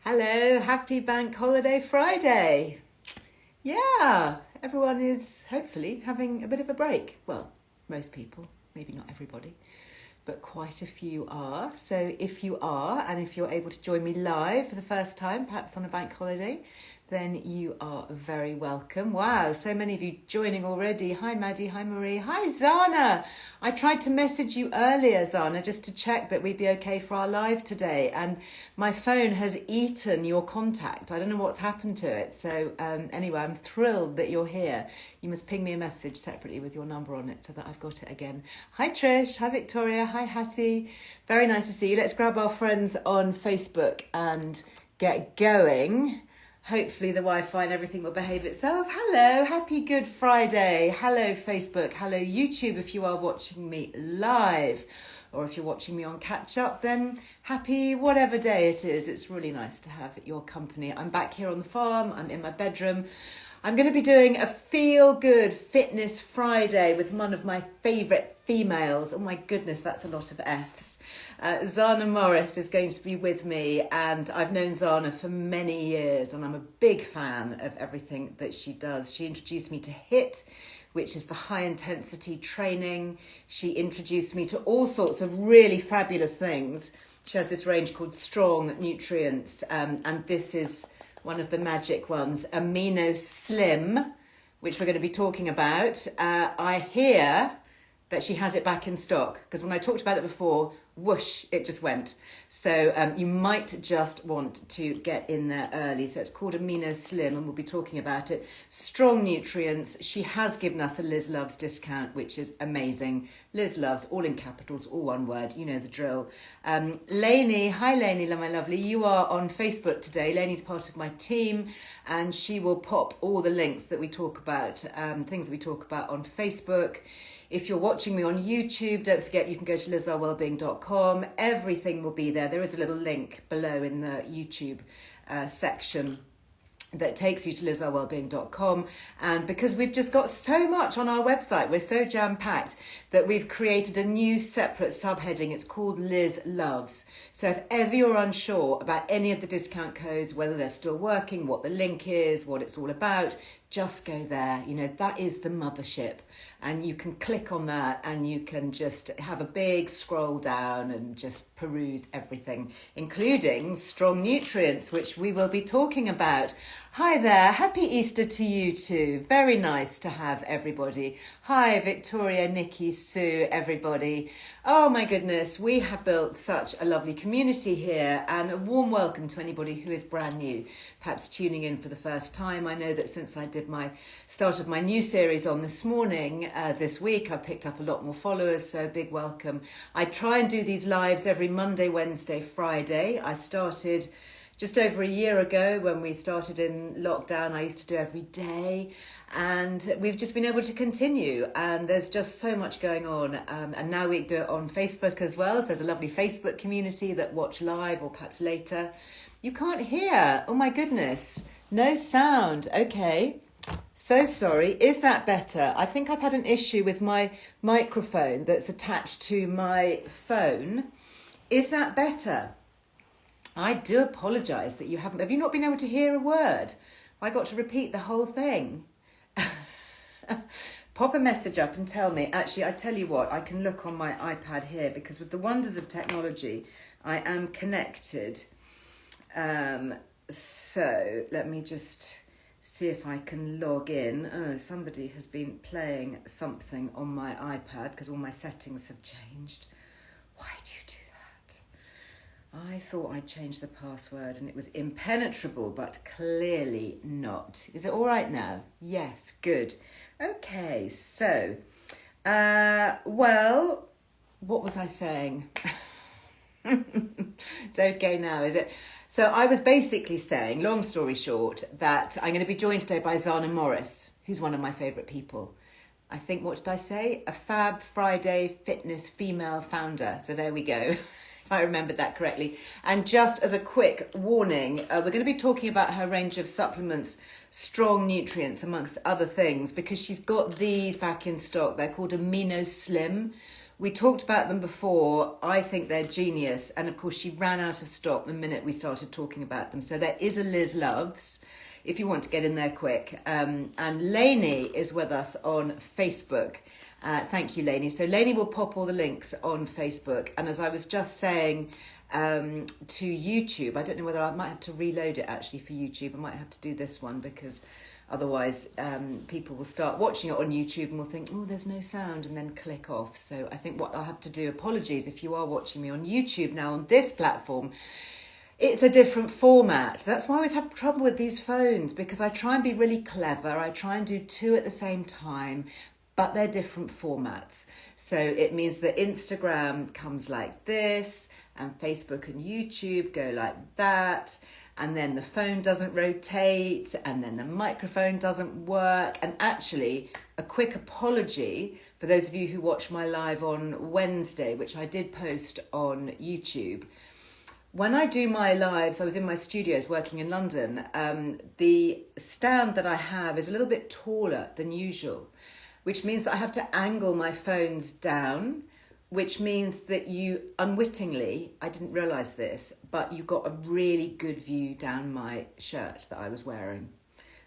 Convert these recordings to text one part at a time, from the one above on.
Hello, happy Bank Holiday Friday. Yeah, everyone is hopefully having a bit of a break. Well, most people, maybe not everybody, but quite a few are. So if you are, and if you're able to join me live for the first time, perhaps on a bank holiday, then you are very welcome. Wow, so many of you joining already. Hi Maddie, hi Marie, hi Zana. I tried to message you earlier, Zana, just to check that we'd be okay for our live today, and my phone has eaten your contact. I don't know what's happened to it. So anyway, I'm thrilled that you're here. You must ping me a message separately with your number on it so that I've got it again. Hi Trish, hi Victoria, hi Hattie. Very nice to see you. Let's grab our friends on Facebook and get going. Hopefully the Wi-Fi and everything will behave itself. Hello, happy Good Friday. Hello Facebook, hello YouTube if you are watching me live. Or if you're watching me on catch up, then happy whatever day it is. It's really nice to have your company. I'm back here on the farm, I'm in my bedroom. I'm going to be doing a feel-good fitness Friday with one of my favourite females. Oh my goodness, that's a lot of Fs. Zana Morris is going to be with me, and I've known Zana for many years and I'm a big fan of everything that she does. She introduced me to HIIT, which is the high intensity training. She introduced me to all sorts of really fabulous things. She has this range called Strong Nutrients, and this is one of the magic ones, Amino Slim, which we're going to be talking about. I hear that she has it back in stock, because when I talked about it before, whoosh, it just went. So you might just want to get in there early. So it's called Amino Slim, and we'll be talking about it. Strong nutrients. She has given us a Liz Loves discount, which is amazing. Liz Loves, all in capitals, all one word. You know the drill. Lainey, hi Lainey, my lovely. You are on Facebook today. Lainey's part of my team, and she will pop all the links that we talk about, things that we talk about on Facebook. If you're watching me on YouTube, don't forget you can go to lizearlewellbeing.com. Everything will be there. There is a little link below in the YouTube section that takes you to lizearlewellbeing.com. And because we've just got so much on our website, we're so jam-packed that we've created a new separate subheading. It's called Liz Loves. So if ever you're unsure about any of the discount codes, whether they're still working, what the link is, what it's all about, just go there. You know, that is the mothership. And you can click on that and you can just have a big scroll down and just peruse everything, including Strong Nutrients, which we will be talking about. Hi there. Happy Easter to you too. Very nice to have everybody. Hi, Victoria, Nikki, Sue, everybody. Oh my goodness, we have built such a lovely community here, and a warm welcome to anybody who is brand new, perhaps tuning in for the first time. I know that since I did my start of my new series on this morning, this week, I picked up a lot more followers, so big welcome. I try and do these lives every Monday, Wednesday, Friday. I started just over a year ago when we started in lockdown. I used to do every day, and we've just been able to continue, and there's just so much going on, and now we do it on Facebook as well. So there's a lovely Facebook community that watch live or perhaps later. You can't hear. Oh my goodness, no sound. Okay, so sorry. Is that better? I think I've had an issue with my microphone that's attached to my phone. Is that better? I do apologise that you haven't. Have you not been able to hear a word? I got to repeat the whole thing. Pop a message up and tell me. Actually, I tell you what, I can look on my iPad here, because with the wonders of technology, I am connected. So let me just see if I can log in. Oh, somebody has been playing something on my iPad because all my settings have changed. Why do you do that? I thought I'd changed the password and it was impenetrable, but clearly not. Is it all right now? Yes, good. Okay, so, well, what was I saying? It's okay now, is it? So I was basically saying, long story short, that I'm going to be joined today by Zana Morris, who's one of my favourite people. I think, what did I say? A Fab Friday fitness female founder. So there we go. If I remembered that correctly. And just as a quick warning, we're going to be talking about her range of supplements, Strong Nutrients, amongst other things, because she's got these back in stock. They're called Amino Slim, We talked about them before. I think they're genius. And of course, she ran out of stock the minute we started talking about them. So there is a Liz Loves, if you want to get in there quick. And Lainey is with us on Facebook. Thank you, Lainey. So Lainey will pop all the links on Facebook. And as I was just saying to YouTube, I don't know whether I might have to reload it actually for YouTube. I might have to do this one because otherwise people will start watching it on YouTube and will think, oh, there's no sound, and then click off. So I think what I'll have to do, apologies if you are watching me on YouTube now on this platform, it's a different format. That's why I always have trouble with these phones, because I try and be really clever. I try and do two at the same time, but they're different formats. So it means that Instagram comes like this, and Facebook and YouTube go like that, and then the phone doesn't rotate, and then the microphone doesn't work. And actually, a quick apology for those of you who watch my live on Wednesday, which I did post on YouTube. When I do my lives, I was in my studios working in London. The stand that I have is a little bit taller than usual, which means that I have to angle my phones down, which means that you unwittingly, I didn't realise this, but you got a really good view down my shirt that I was wearing.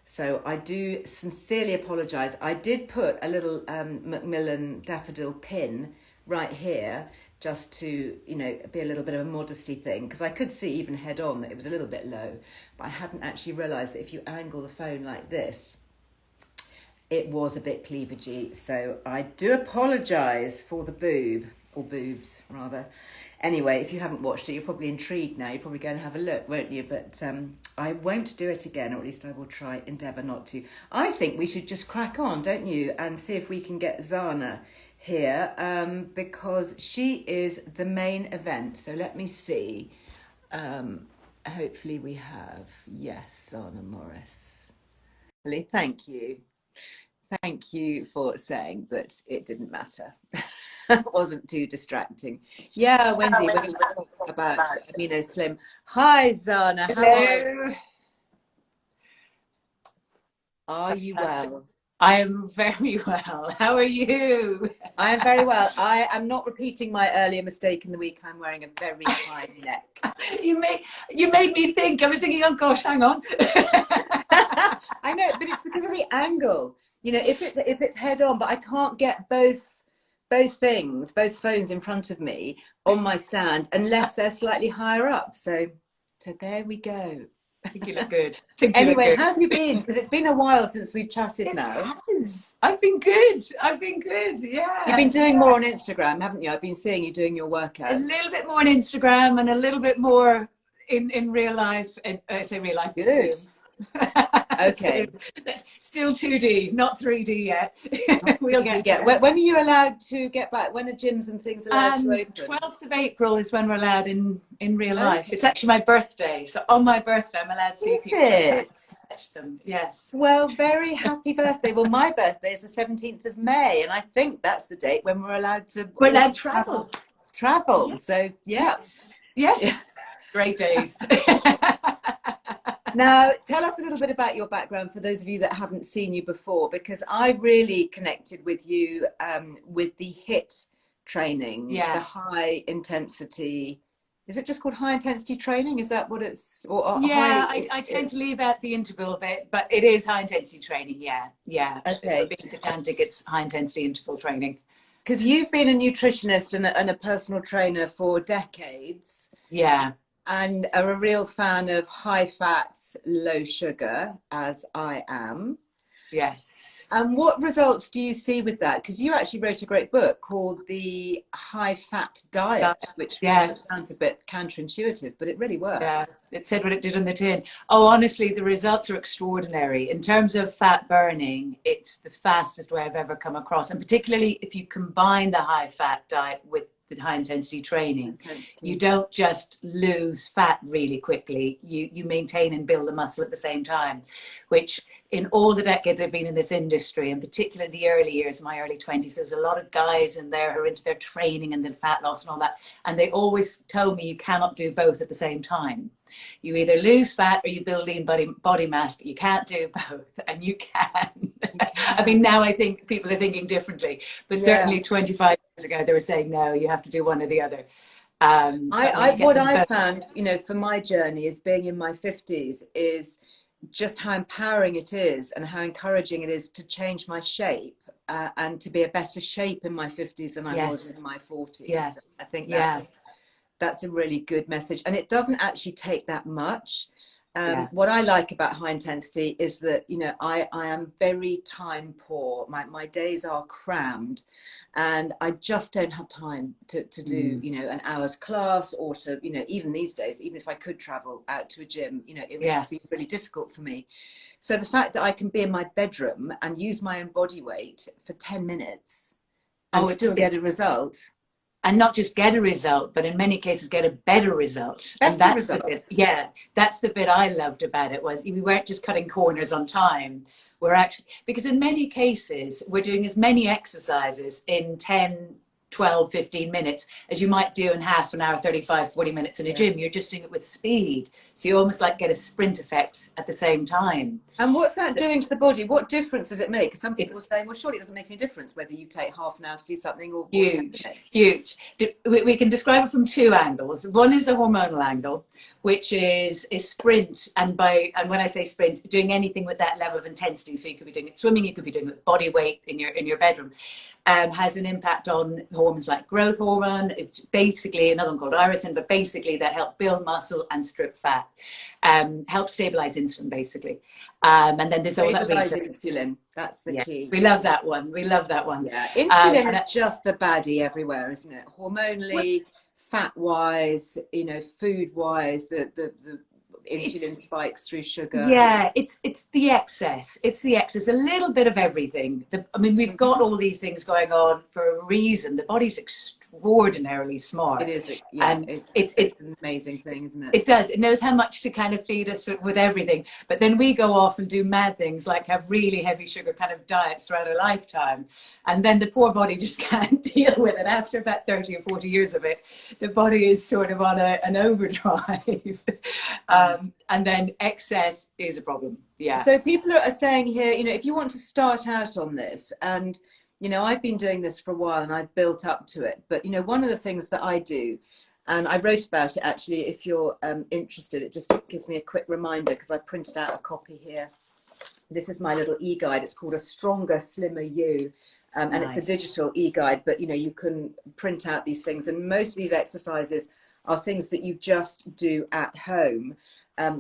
So I do sincerely apologise. I did put a little Macmillan daffodil pin right here, just to, you know, be a little bit of a modesty thing, because I could see even head on that it was a little bit low, but I hadn't actually realised that if you angle the phone like this, it was a bit cleavagey. So I do apologise for the boob, or boobs rather. Anyway, if you haven't watched it, you're probably intrigued now. You're probably going to have a look, won't you? But I won't do it again, or at least I will try, endeavour not to. I think we should just crack on, don't you? And see if we can get Zana here, because she is the main event. So let me see. Hopefully we have, yes, Zana Morris. Thank you. Thank you for saying that it didn't matter. It wasn't too distracting. Yeah, Wendy, we're going to talk about Amino Slim. Hi, Zana. Hello. Are you well? I am very well. How are you? I am very well. I am not repeating my earlier mistake in the week. I'm wearing a very high neck. You made me think. I was thinking, oh gosh, hang on. I know, but it's because of the angle. You know, if it's head on, but I can't get both phones in front of me on my stand unless they're slightly higher up. So there we go. I think you look good. Anyway, how have you been? Because it's been a while since we've chatted now. I've been good, yeah. You've been doing more on Instagram, haven't you? I've been seeing you doing your workouts. A little bit more on Instagram and a little bit more in real life. I say real life. Good. Okay. So, still 2D, not 3D yet. We'll get when are you allowed to get back? When are gyms and things allowed to open? 12th of April is when we're allowed in real life. It's actually my birthday, so on my birthday I'm allowed to see people touch them. Yes. Well, very happy birthday. Well, my birthday is the 17th of May, and I think that's the date when we're allowed to travel. Yes. So yeah. Yes. Great days. Now, tell us a little bit about your background for those of you that haven't seen you before, because I really connected with you with the HIIT training, the high intensity. Is it just called high intensity training? Is that what it's? I tend to leave out the interval bit, but it is high intensity training. Yeah. Okay. Being pedantic, it's high intensity interval training. Because you've been a nutritionist and a personal trainer for decades. Yeah. And are a real fan of high fat, low sugar, as I am. Yes. And what results do you see with that? Because you actually wrote a great book called The High Fat Diet, which sounds a bit counterintuitive, but it really works. Yeah, it said what it did on the tin. Oh, honestly, the results are extraordinary. In terms of fat burning, it's the fastest way I've ever come across. And particularly if you combine the high fat diet with the high intensity training, you don't just lose fat really quickly. You maintain and build the muscle at the same time, which in all the decades I've been in this industry, and particularly in the early years, my early 20s, there was a lot of guys in there who are into their training and then fat loss and all that. And they always told me you cannot do both at the same time. You either lose fat or you build lean body mass, but you can't do both. And you can. I mean, now I think people are thinking differently, but certainly 25 years ago, they were saying, no, you have to do one or the other. What I found, you know, for my journey is being in my 50s is just how empowering it is and how encouraging it is to change my shape and to be a better shape in my 50s than I was in my 40s. I think that's a really good message. And it doesn't actually take that much. What I like about high intensity is that, you know, I am very time poor. My days are crammed and I just don't have time to do, you know, an hour's class or to, you know, even these days, even if I could travel out to a gym, you know, it would just be really difficult for me. So the fact that I can be in my bedroom and use my own body weight for 10 minutes and still get a result. And not just get a result, but in many cases get a better result. The bit, that's the bit I loved about it, was we weren't just cutting corners on time. We're actually, because in many cases, we're doing as many exercises in 10, 12, 15 minutes as you might do in half an hour, 35, 40 minutes in a gym. You're just doing it with speed. So you almost like get a sprint effect at the same time. And what's that doing to the body? What difference does it make? Because some people are saying, well, surely it doesn't make any difference whether you take half an hour to do something or 10 minutes. Huge. We can describe it from two angles. One is the hormonal angle, which is sprint, and when I say sprint, doing anything with that level of intensity. So you could be doing it swimming, you could be doing it with body weight in your bedroom, has an impact on hormones like growth hormone. It's basically another one called irisin, but basically that help build muscle and strip fat, help stabilize insulin basically. And then there's all that research. Insulin, that's the key. We love that one. Yeah, insulin is just the baddie everywhere, isn't it? Hormonally, fat-wise, you know, food-wise, the insulin spikes through sugar. Yeah, it's the excess. It's the excess. A little bit of everything. I mean, we've got all these things going on for a reason. The body's extraordinarily smart. It is, and it's an amazing thing, isn't it? It does. It knows how much to kind of feed us with everything. But then we go off and do mad things like have really heavy sugar kind of diets throughout our lifetime. And then the poor body just can't deal with it. After about 30 or 40 years of it, the body is sort of on an overdrive. And then excess is a problem. Yeah. So people are saying here, you know, if you want to start out on this, and you know, I've been doing this for a while and I've built up to it. But, you know, one of the things that I do, and I wrote about it actually, if you're interested, it just gives me a quick reminder because I printed out a copy here. This is my little e-guide. It's called A Stronger, Slimmer You. And it's a digital e-guide, but, you know, you can print out these things. And most of these exercises are things that you just do at home,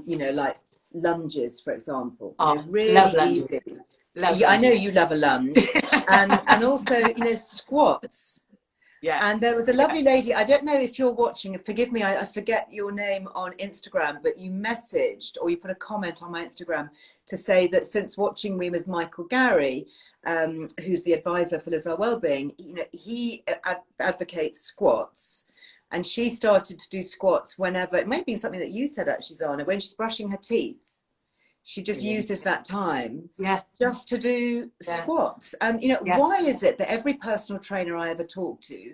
you know, like lunges, for example. Oh, really love lunges. easy. I know you love a lunge. and also, you know, squats. Yeah. And there was a lovely lady, I don't know if you're watching, forgive me, I forget your name on Instagram, but you messaged or you put a comment on my Instagram to say that since watching me with Michael Gary, who's the advisor for Earle Wellbeing, you know, he advocates squats. And she started to do squats whenever, it may have been something that you said actually, Zana, when she's brushing her teeth. She just uses that time just to do squats. And, you know, why is it that every personal trainer I ever talk to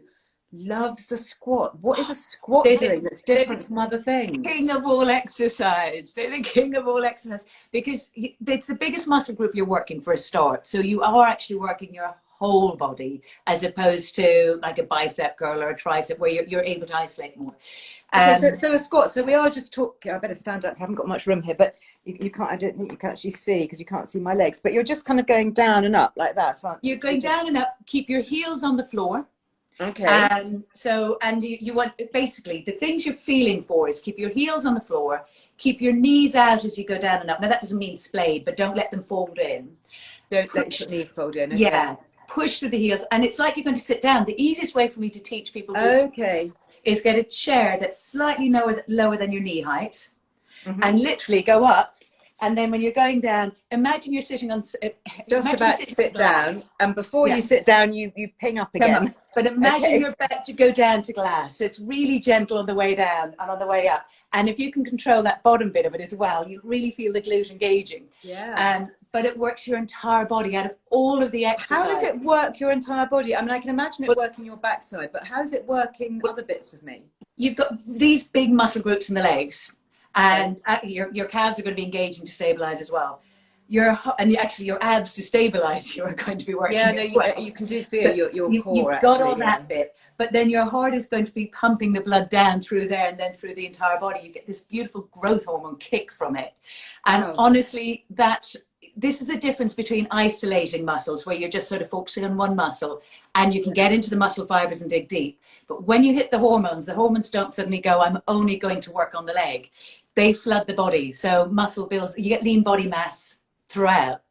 loves a squat? What is a squat doing that's different from other things? King of all exercise. They're the king of all exercise because it's the biggest muscle group you're working for a start. So you are actually working your whole body as opposed to like a bicep curl or a tricep where you're able to isolate more. Okay, so a squat. So we are just talking. I better stand up. I haven't got much room here, but you can't. I don't think you can actually see because you can't see my legs. But you're just kind of going down and up like that. So you're going down and up. Keep your heels on the floor. Okay. And you want basically the things you're feeling for is keep your heels on the floor, keep your knees out as you go down and up. Now that doesn't mean splayed, but don't let them fold in. Don't let your knees fold in. Okay. Yeah. Push through the heels, and it's like you're going to sit down. The easiest way for me to teach people this is get a chair that's slightly lower than your knee height, and literally go up. And then when you're going down, imagine you're sitting on just about to sit down, and before you sit down, you ping up again. But imagine you're about to go down to glass. So it's really gentle on the way down and on the way up. And if you can control that bottom bit of it as well, you really feel the glute engaging. Yeah. And but it works your entire body. Out of all of the exercises. How does it work your entire body? I mean, I can imagine it working your backside, but how is it working other bits of me? You've got these big muscle groups in the legs, and your calves are going to be engaging to stabilize as well. Actually your abs to stabilize you are going to be working. Yeah, no, you can do feel your core. You've got all that bit, but then your heart is going to be pumping the blood down through there and then through the entire body. You get this beautiful growth hormone kick from it. And honestly, this is the difference between isolating muscles, where you're just sort of focusing on one muscle and you can get into the muscle fibers and dig deep. But when you hit the hormones don't suddenly go, I'm only going to work on the leg. They flood the body. So muscle builds, you get lean body mass throughout.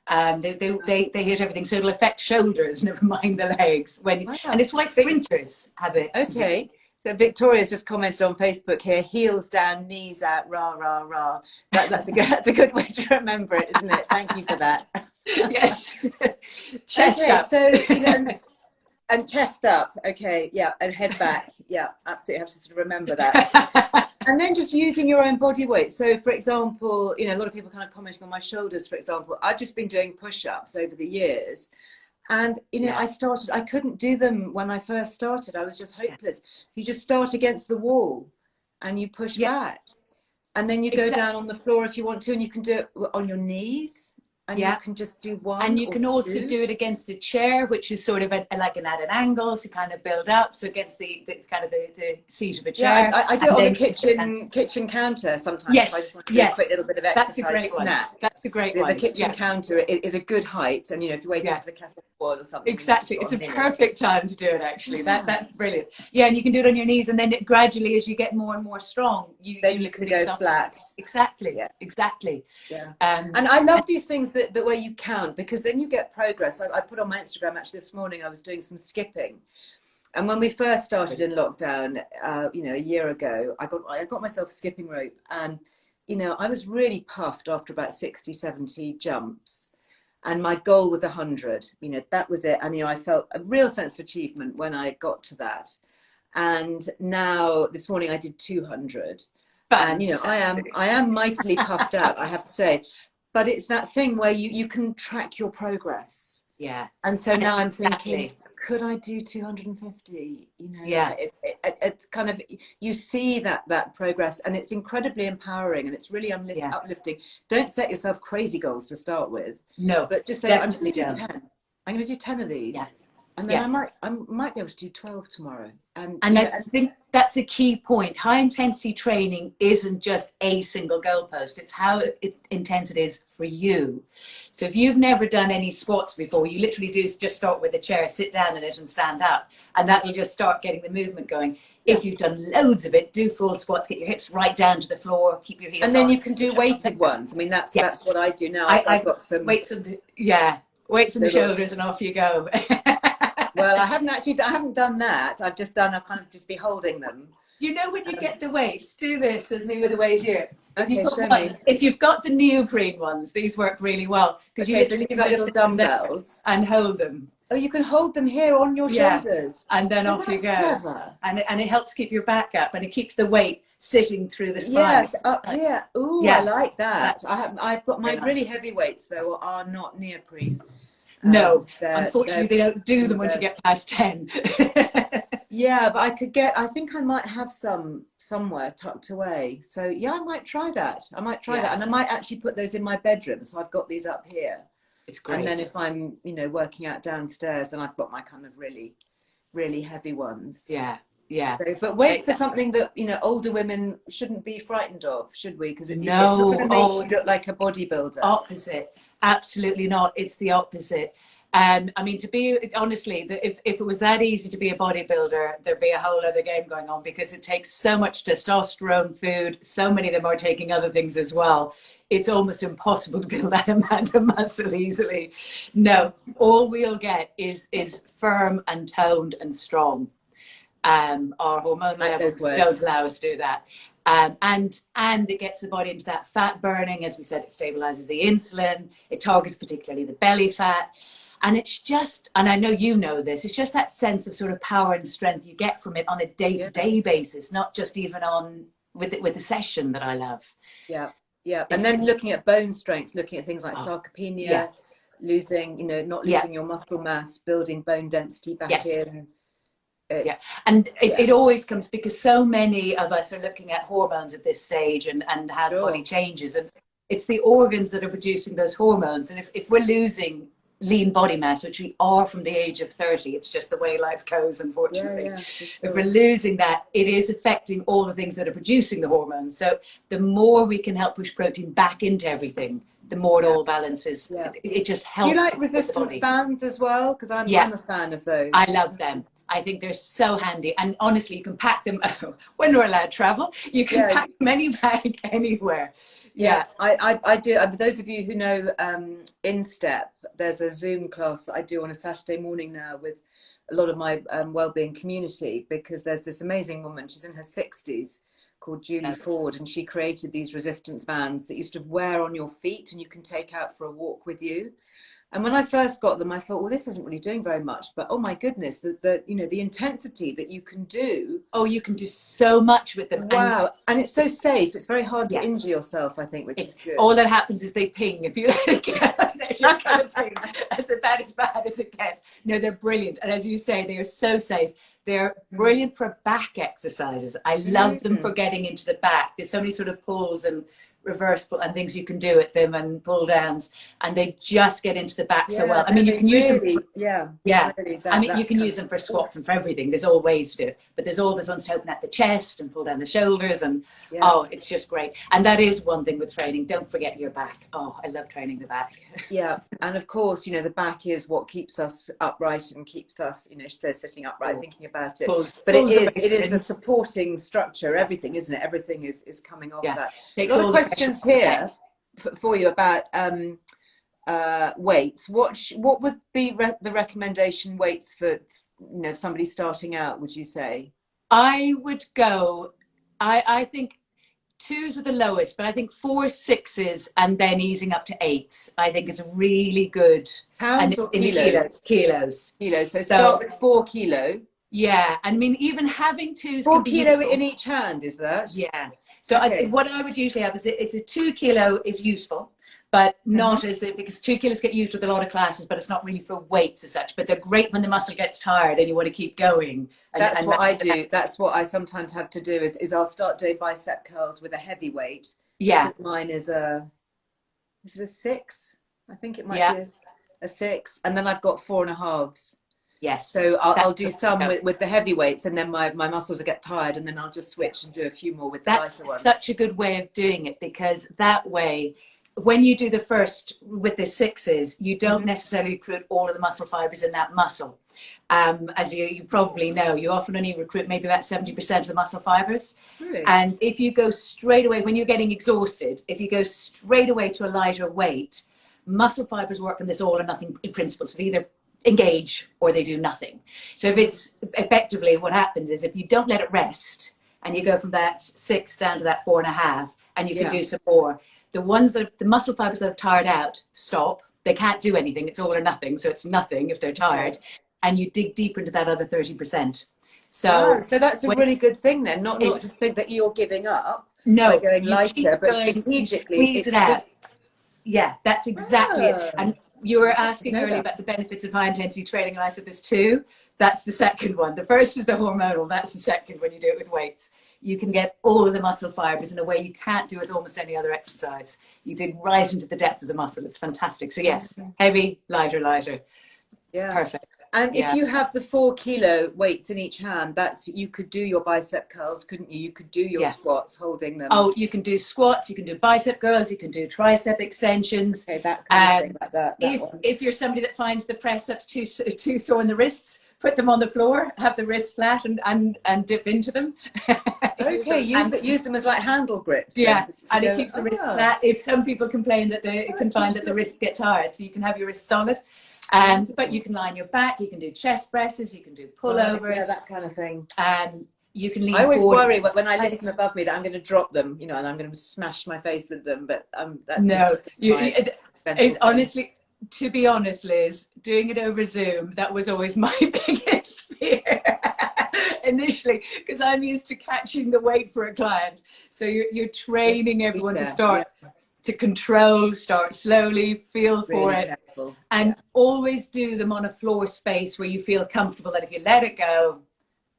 They hit everything, so it'll affect shoulders, never mind the legs. And it's why sprinters have it. Okay. So Victoria's just commented on Facebook here: heels down, knees out, rah rah rah. That's a good way to remember it, isn't it? Thank you for that. Yes. Chest up. So and chest up. Okay, yeah, and head back. Yeah, absolutely. Have to sort of remember that. And then just using your own body weight. So, for example, a lot of people kind of commenting on my shoulders. For example, I've just been doing push-ups over the years. And, I couldn't do them when I first started. I was just hopeless. You just start against the wall and you push back. And then you go down on the floor if you want to, and you can do it on your knees. And you can just do one. And you can also do it against a chair, which is sort of at an angle to kind of build up. So against the seat of a chair. Yeah, I do it on the kitchen counter sometimes. Yes, I just want to do a quick little bit of exercise. That's a great one. That's a great one. The kitchen counter is a good height, and if you're waiting for the kettle to boil or something. Exactly, it's a perfect time to do it. Actually, that's brilliant. Yeah, and you can do it on your knees, and then gradually, as you get more and more strong, you can go flat. Exactly. Yeah. Exactly. Yeah. And I love these things the way you count, because then you get progress. I put on my Instagram actually this morning, I was doing some skipping, and when we first started in lockdown a year ago, I got myself a skipping rope, and I was really puffed after about 60-70 jumps, and my goal was 100. That was it. And I felt a real sense of achievement when I got to that. And now this morning I did 200. And I am mightily puffed out, I have to say. But it's that thing where you can track your progress. Yeah. And so now I'm thinking, could I do 250? It's kind of, you see that progress, and it's incredibly empowering, and it's really uplifting. Don't set yourself crazy goals to start with. No. But just say, I'm just going to do 10. I'm going to do 10 of these. Yeah. And then I might be able to do 12 tomorrow. And I think that's a key point. High intensity training isn't just a single goalpost. It's how intense it is for you. So if you've never done any squats before, you literally just start with a chair, sit down in it and stand up. And that will just start getting the movement going. If you've done loads of it, do full squats, get your hips right down to the floor, keep your heels on. And then you can do weighted ones. I mean, that's what I do now. I've got some weights on the shoulders, and off you go. Well, I haven't done that. I'll kind of just be holding them. When you get the weights, do this as me with the weight here. Okay, show me. If you've got the neoprene ones, these work really well, because you literally these are little dumbbells and hold them. Oh, you can hold them here on your shoulders, and then off you go. Clever. And it helps keep your back up, and it keeps the weight sitting through the spine. Yes, up here. Ooh, yeah. I like that. I've got my really heavy weights though are not neoprene. No, unfortunately, they don't do them once you get past 10. Yeah, but I think I might have some somewhere tucked away. So yeah, I might try that. And I might actually put those in my bedroom. So I've got these up here. It's great. And then if I'm, working out downstairs, then I've got my kind of really, really heavy ones. Yeah, yeah. So, but weights are something that, older women shouldn't be frightened of, should we? Because it's not going to make you look like a bodybuilder. Opposite. Absolutely not. It's the opposite. To be honestly, if it was that easy to be a bodybuilder, there'd be a whole other game going on, because it takes so much testosterone food. So many of them are taking other things as well. It's almost impossible to build that amount of muscle easily. No, all we'll get is firm and toned and strong. Our hormone levels don't allow us to do that. And it gets the body into that fat burning. As we said, it stabilizes the insulin. It targets particularly the belly fat. And it's just, and I know you know this, it's just that sense of sort of power and strength you get from it on a day-to-day basis, not just even on with the session that I love. Yeah. Yeah, and then looking at bone strength, looking at things like sarcopenia, yeah. losing, not losing your muscle mass, building bone density back in. And it always comes because so many of us are looking at hormones at this stage and how the body changes, and it's the organs that are producing those hormones. And if we're losing lean body mass, which we are from the age of 30, it's just the way life goes, unfortunately. If we're losing that, it is affecting all the things that are producing the hormones. So the more we can help push protein back into everything, the more it all balances. It just helps. Do you like resistance bands as well? Because I'm a fan of those. I love them. I think they're so handy, and honestly, you can pack them when we're allowed to travel. You can pack them any bag, anywhere. I do. Those of you who know Instep, there's a Zoom class that I do on a Saturday morning now with a lot of my wellbeing community, because there's this amazing woman. She's in her 60s, called Julie Ford, and she created these resistance bands that you sort of wear on your feet and you can take out for a walk with you. And when I first got them, I thought, well, this isn't really doing very much. But oh my goodness, the intensity that you can do. Oh, you can do so much with them. Wow. And it's so safe. It's very hard to injure yourself, I think, which is good. All that happens is they ping. If you let it go, they're just going to ping. That's about as bad as it gets. No, they're brilliant. And as you say, they are so safe. They're brilliant for back exercises. I love them for getting into the back. There's so many sort of pulls and reverse and things you can do with them, and pull downs, and they just get into the back so well. I mean, you can use them. I mean, you can use them for squats and for everything. There's all ways to do it, but there's all those ones to open at the chest and pull down the shoulders, and it's just great. And that is one thing with training. Don't forget your back. Oh, I love training the back. And of course, the back is what keeps us upright and keeps us, she says sitting upright, thinking about it. But it is the supporting structure. Everything, isn't it? Everything is coming off that. Takes all questions here for you about weights. What would be the recommendation weights for somebody starting out, would you say? I would go, I think 2s are the lowest, but I think 4, 6s and then easing up to 8s I think is a really good. Pounds or kilos? Kilos. So start with 4 kilo. Yeah, I mean, even having 2s 4 can be kilo useful. In each hand, is that? Yeah. So what I would usually have is it's a 2 kilo is useful, but not as because 2 kilos get used with a lot of classes, but it's not really for weights as such. But they're great when the muscle gets tired and you want to keep going. That's what I do. That's what I sometimes have to do is I'll start doing bicep curls with a heavy weight. Yeah. Mine is is it a 6? I think it might be a 6. And then I've got 4.5s. Yes. So I'll do some with the heavy weights, and then my muscles will get tired, and then I'll just switch and do a few more with the lighter ones. That's such a good way of doing it, because that way, when you do the first with the 6s, you don't necessarily recruit all of the muscle fibers in that muscle. As you probably know, you often only recruit maybe about 70% of the muscle fibers. Really? And if you go straight away, when you're getting exhausted, if you go straight away to a lighter weight, muscle fibers work in this all or nothing principle. So they either engage or they do nothing. So if it's effectively, what happens is if you don't let it rest and you go from that 6 down to that 4.5, and you can do some more, the muscle fibers that are tired out stop. They can't do anything. It's all or nothing. So it's nothing if they're tired, and you dig deeper into that other 30%. So that's a really good thing then. Not to think that you're giving up. No, by going lighter, but strategically squeeze it out. Yeah, that's exactly it. And you were asking earlier about the benefits of high intensity training, and I said there's 2. That's the second one. The first is the hormonal. That's the second when you do it with weights. You can get all of the muscle fibers in a way you can't do with almost any other exercise. You dig right into the depth of the muscle. It's fantastic. So yes, heavy, lighter. It's perfect. And if you have the 4 kilo weights in each hand, you could do your bicep curls, couldn't you? You could do your squats holding them. Oh, you can do squats, you can do bicep curls, you can do tricep extensions. Okay, that kind of thing like that. If you're somebody that finds the press ups too sore in the wrists, put them on the floor, have the wrists flat, and dip into them. Okay, use them as like handle grips. Yeah, and it keeps the wrists flat. If some people complain that they can find that the wrists get tired, so you can have your wrists solid. But you can lie on your back, you can do chest presses, you can do pullovers, that kind of thing. And you can lean I always forward. worry when I lift them above me that I'm going to drop them, and I'm going to smash my face with them. But it's honestly, to be honest, Liz, doing it over Zoom, that was always my biggest fear initially, because I'm used to catching the weight for a client. So you're training everyone to start to control, start slowly, feel for Really it. careful. And always do them on a floor space where you feel comfortable that if you let it go,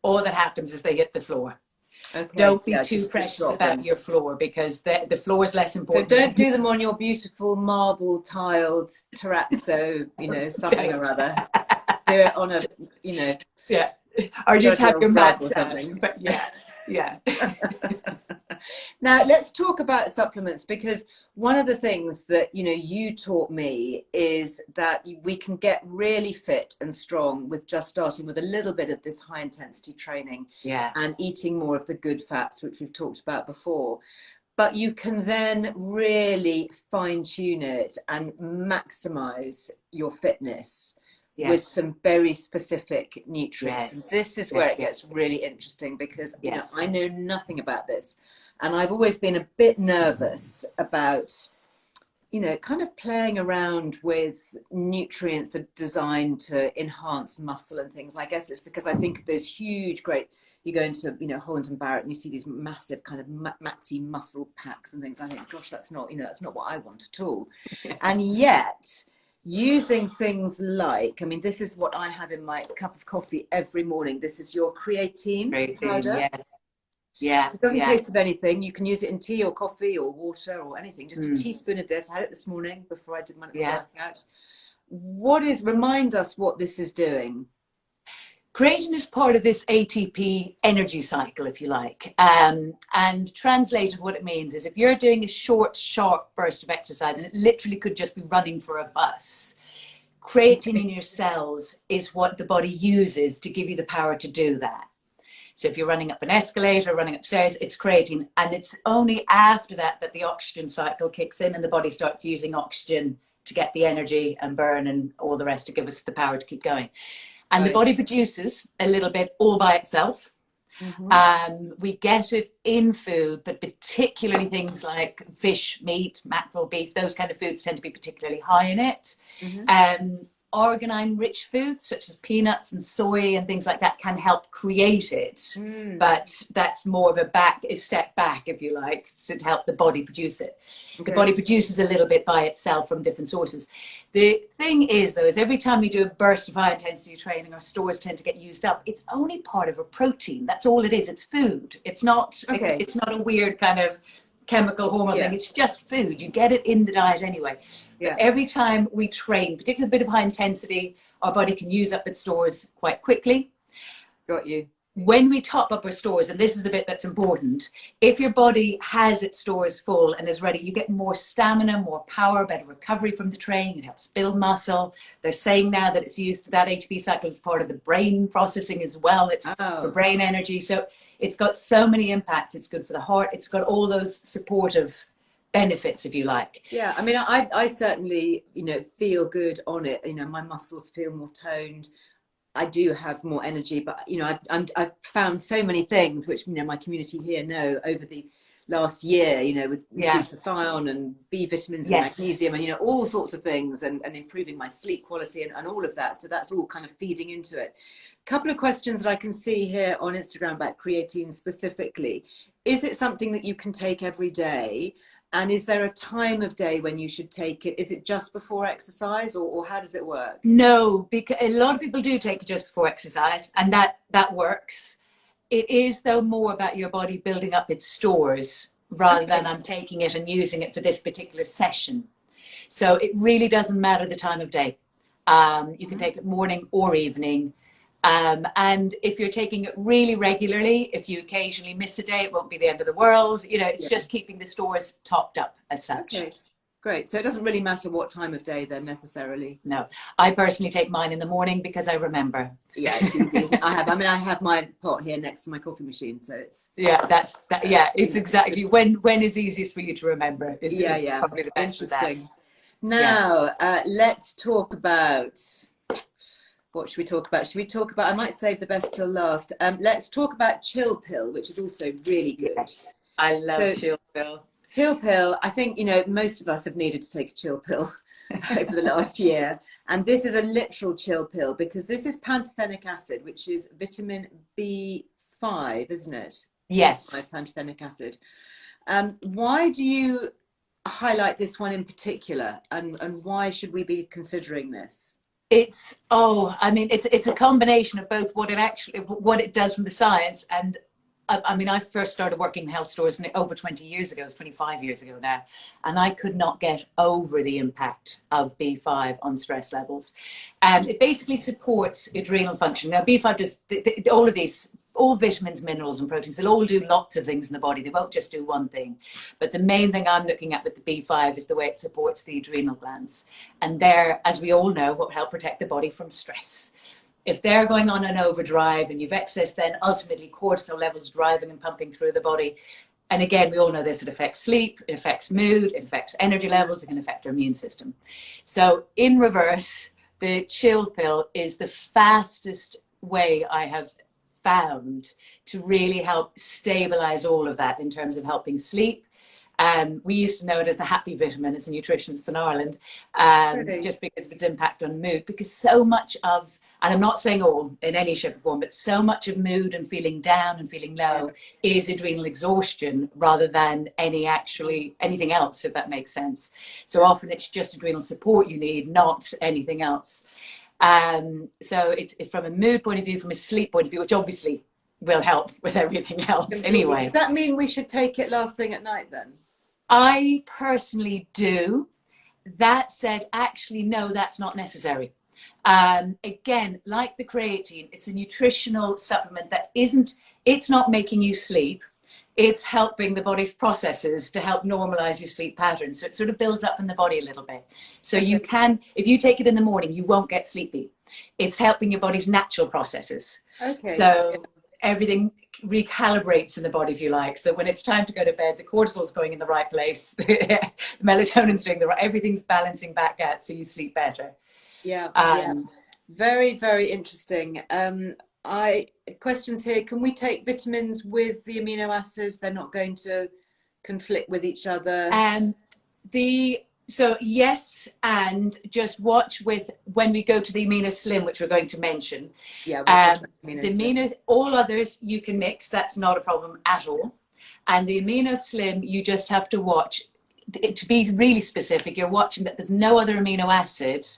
all that happens is they hit the floor. Okay. Don't be too precious about your floor, because the floor is less important. So don't do them on your beautiful marble tiled terrazzo, you know, something or other. Do it on a, you know. Yeah. Or just have your mat or something. But yeah. Now let's talk about supplements, because one of the things that, you know, you taught me is that we can get really fit and strong with just starting with a little bit of this high intensity training, and eating more of the good fats, which we've talked about before. But you can then really fine tune it and maximize your fitness with some very specific nutrients. And this is where it gets really interesting, because you know, I know nothing about this. And I've always been a bit nervous about, you know, kind of playing around with nutrients that are designed to enhance muscle and things. I guess it's because I think of those huge, great, you go into, you know, Holland and Barrett and you see these massive kind of maxi muscle packs and things. I think, gosh, that's not, you know, that's not what I want at all. And yet, using things like, I mean, this is what I have in my cup of coffee every morning. This is your creatine powder. It doesn't taste of anything. You can use it in tea or coffee or water or anything. Just a teaspoon of this. I had it this morning before I did my workout. Remind us what this is doing. Creatine is part of this ATP energy cycle, if you like. And translated, what it means is if you're doing a short, sharp burst of exercise, and it literally could just be running for a bus, creatine in your cells is what the body uses to give you the power to do that. So if you're running up an escalator, running upstairs, it's creatine. And it's only after that that the oxygen cycle kicks in and the body starts using oxygen to get the energy and burn and all the rest to give us the power to keep going. And the body produces a little bit all by itself. We get it in food, but particularly things like fish, meat, mackerel, beef, those kind of foods tend to be particularly high in it. Arginine-rich foods such as peanuts and soy and things like that can help create it, but that's more of a step back, if you like, to help the body produce it. The body produces a little bit by itself from different sources. The thing is, though, is every time we do a burst of high-intensity training, our stores tend to get used up. It's only part of a protein. That's all it is. It's food. It's not. It's not a weird kind of chemical hormone thing. It's just food. You get it in the diet anyway. But every time we train, particularly a bit of high intensity, our body can use up its stores quite quickly. Got you. When we top up our stores, and this is the bit that's important, if your body has its stores full and is ready, you get more stamina, more power, better recovery from the training. It helps build muscle. They're saying now that it's used, that ATP cycle is part of the brain processing as well. It's for brain energy. So it's got so many impacts. It's good for the heart. It's got all those supportive benefits, if you like. Yeah, I mean, I certainly, you know, feel good on it. You know, my muscles feel more toned. I do have more energy, but you know, I've found so many things which, you know, my community here know over the last year, you know, with glutathione and B vitamins and magnesium and, you know, all sorts of things, and improving my sleep quality and all of that. So that's all kind of feeding into it. A couple of questions that I can see here on Instagram about creatine specifically. Is it something that you can take every day? And is there a time of day when you should take it? Is it just before exercise, or how does it work? No, because a lot of people do take it just before exercise, and that works. It is, though, more about your body building up its stores rather than I'm taking it and using it for this particular session. So it really doesn't matter the time of day. You can take it morning or evening. And if you're taking it really regularly, if you occasionally miss a day, it won't be the end of the world. You know, it's just keeping the stores topped up as such. Okay, great. So it doesn't really matter what time of day then necessarily. No, I personally take mine in the morning because I remember. Yeah, it's easy. I have my pot here next to my coffee machine, so it's it's exactly when is easiest for you to remember. Is probably the best. Interesting. Now let's talk about. What should we talk about? Should we talk about, I might save the best till last. Let's talk about Chill Pill, which is also really good. Yes, I love Chill Pill. Chill Pill, I think, you know, most of us have needed to take a chill pill over the last year. And this is a literal chill pill because this is pantothenic acid, which is vitamin B5, isn't it? Yes. Pantothenic acid. Why do you, highlight this one in particular, and why should we be considering this? I mean, it's a combination of both what it does from the science. And I mean, I first started working in health stores over 20 years ago. It's 25 years ago now, and I could not get over the impact of B5 on stress levels. And it basically supports adrenal function. Now, B5 does all of these. All vitamins, minerals, and proteins, they'll all do lots of things in the body. They won't just do one thing. But the main thing I'm looking at with the B5 is the way it supports the adrenal glands. And they're, as we all know, what help protect the body from stress. If they're going on an overdrive and you've excess, then ultimately cortisol levels driving and pumping through the body. And again, we all know this, it affects sleep, it affects mood, it affects energy levels, it can affect our immune system. So in reverse, the chill pill is the fastest way I have found to really help stabilize all of that in terms of helping sleep. We used to know it as the happy vitamin as a nutritionist in Ireland, just because of its impact on mood, because so much of, and I'm not saying all in any shape or form, but so much of mood and feeling down and feeling low is adrenal exhaustion rather than anything else, if that makes sense. So often it's just adrenal support you need, not anything else. So it's from a mood point of view, from a sleep point of view, which obviously will help with everything else anyway. Does that mean we should take it last thing at night then? I personally do. That said, actually, no, that's not necessary. Again, like the creatine, it's a nutritional supplement that it's not making you sleep. It's helping the body's processes to help normalize your sleep pattern. So it sort of builds up in the body a little bit. So you can, if you take it in the morning, you won't get sleepy. It's helping your body's natural processes. Okay. So everything recalibrates in the body, if you like. So when it's time to go to bed, the cortisol's going in the right place. The melatonin's doing everything's balancing back out so you sleep better. Yeah. Very, very interesting. Questions here. Can we take vitamins with the amino acids? They're not going to conflict with each other. So yes, and just watch when we go to the Amino Slim, which we're going to mention. Yeah. All others you can mix. That's not a problem at all. And the Amino Slim, you just have to watch. To be really specific, you're watching that there's no other amino acid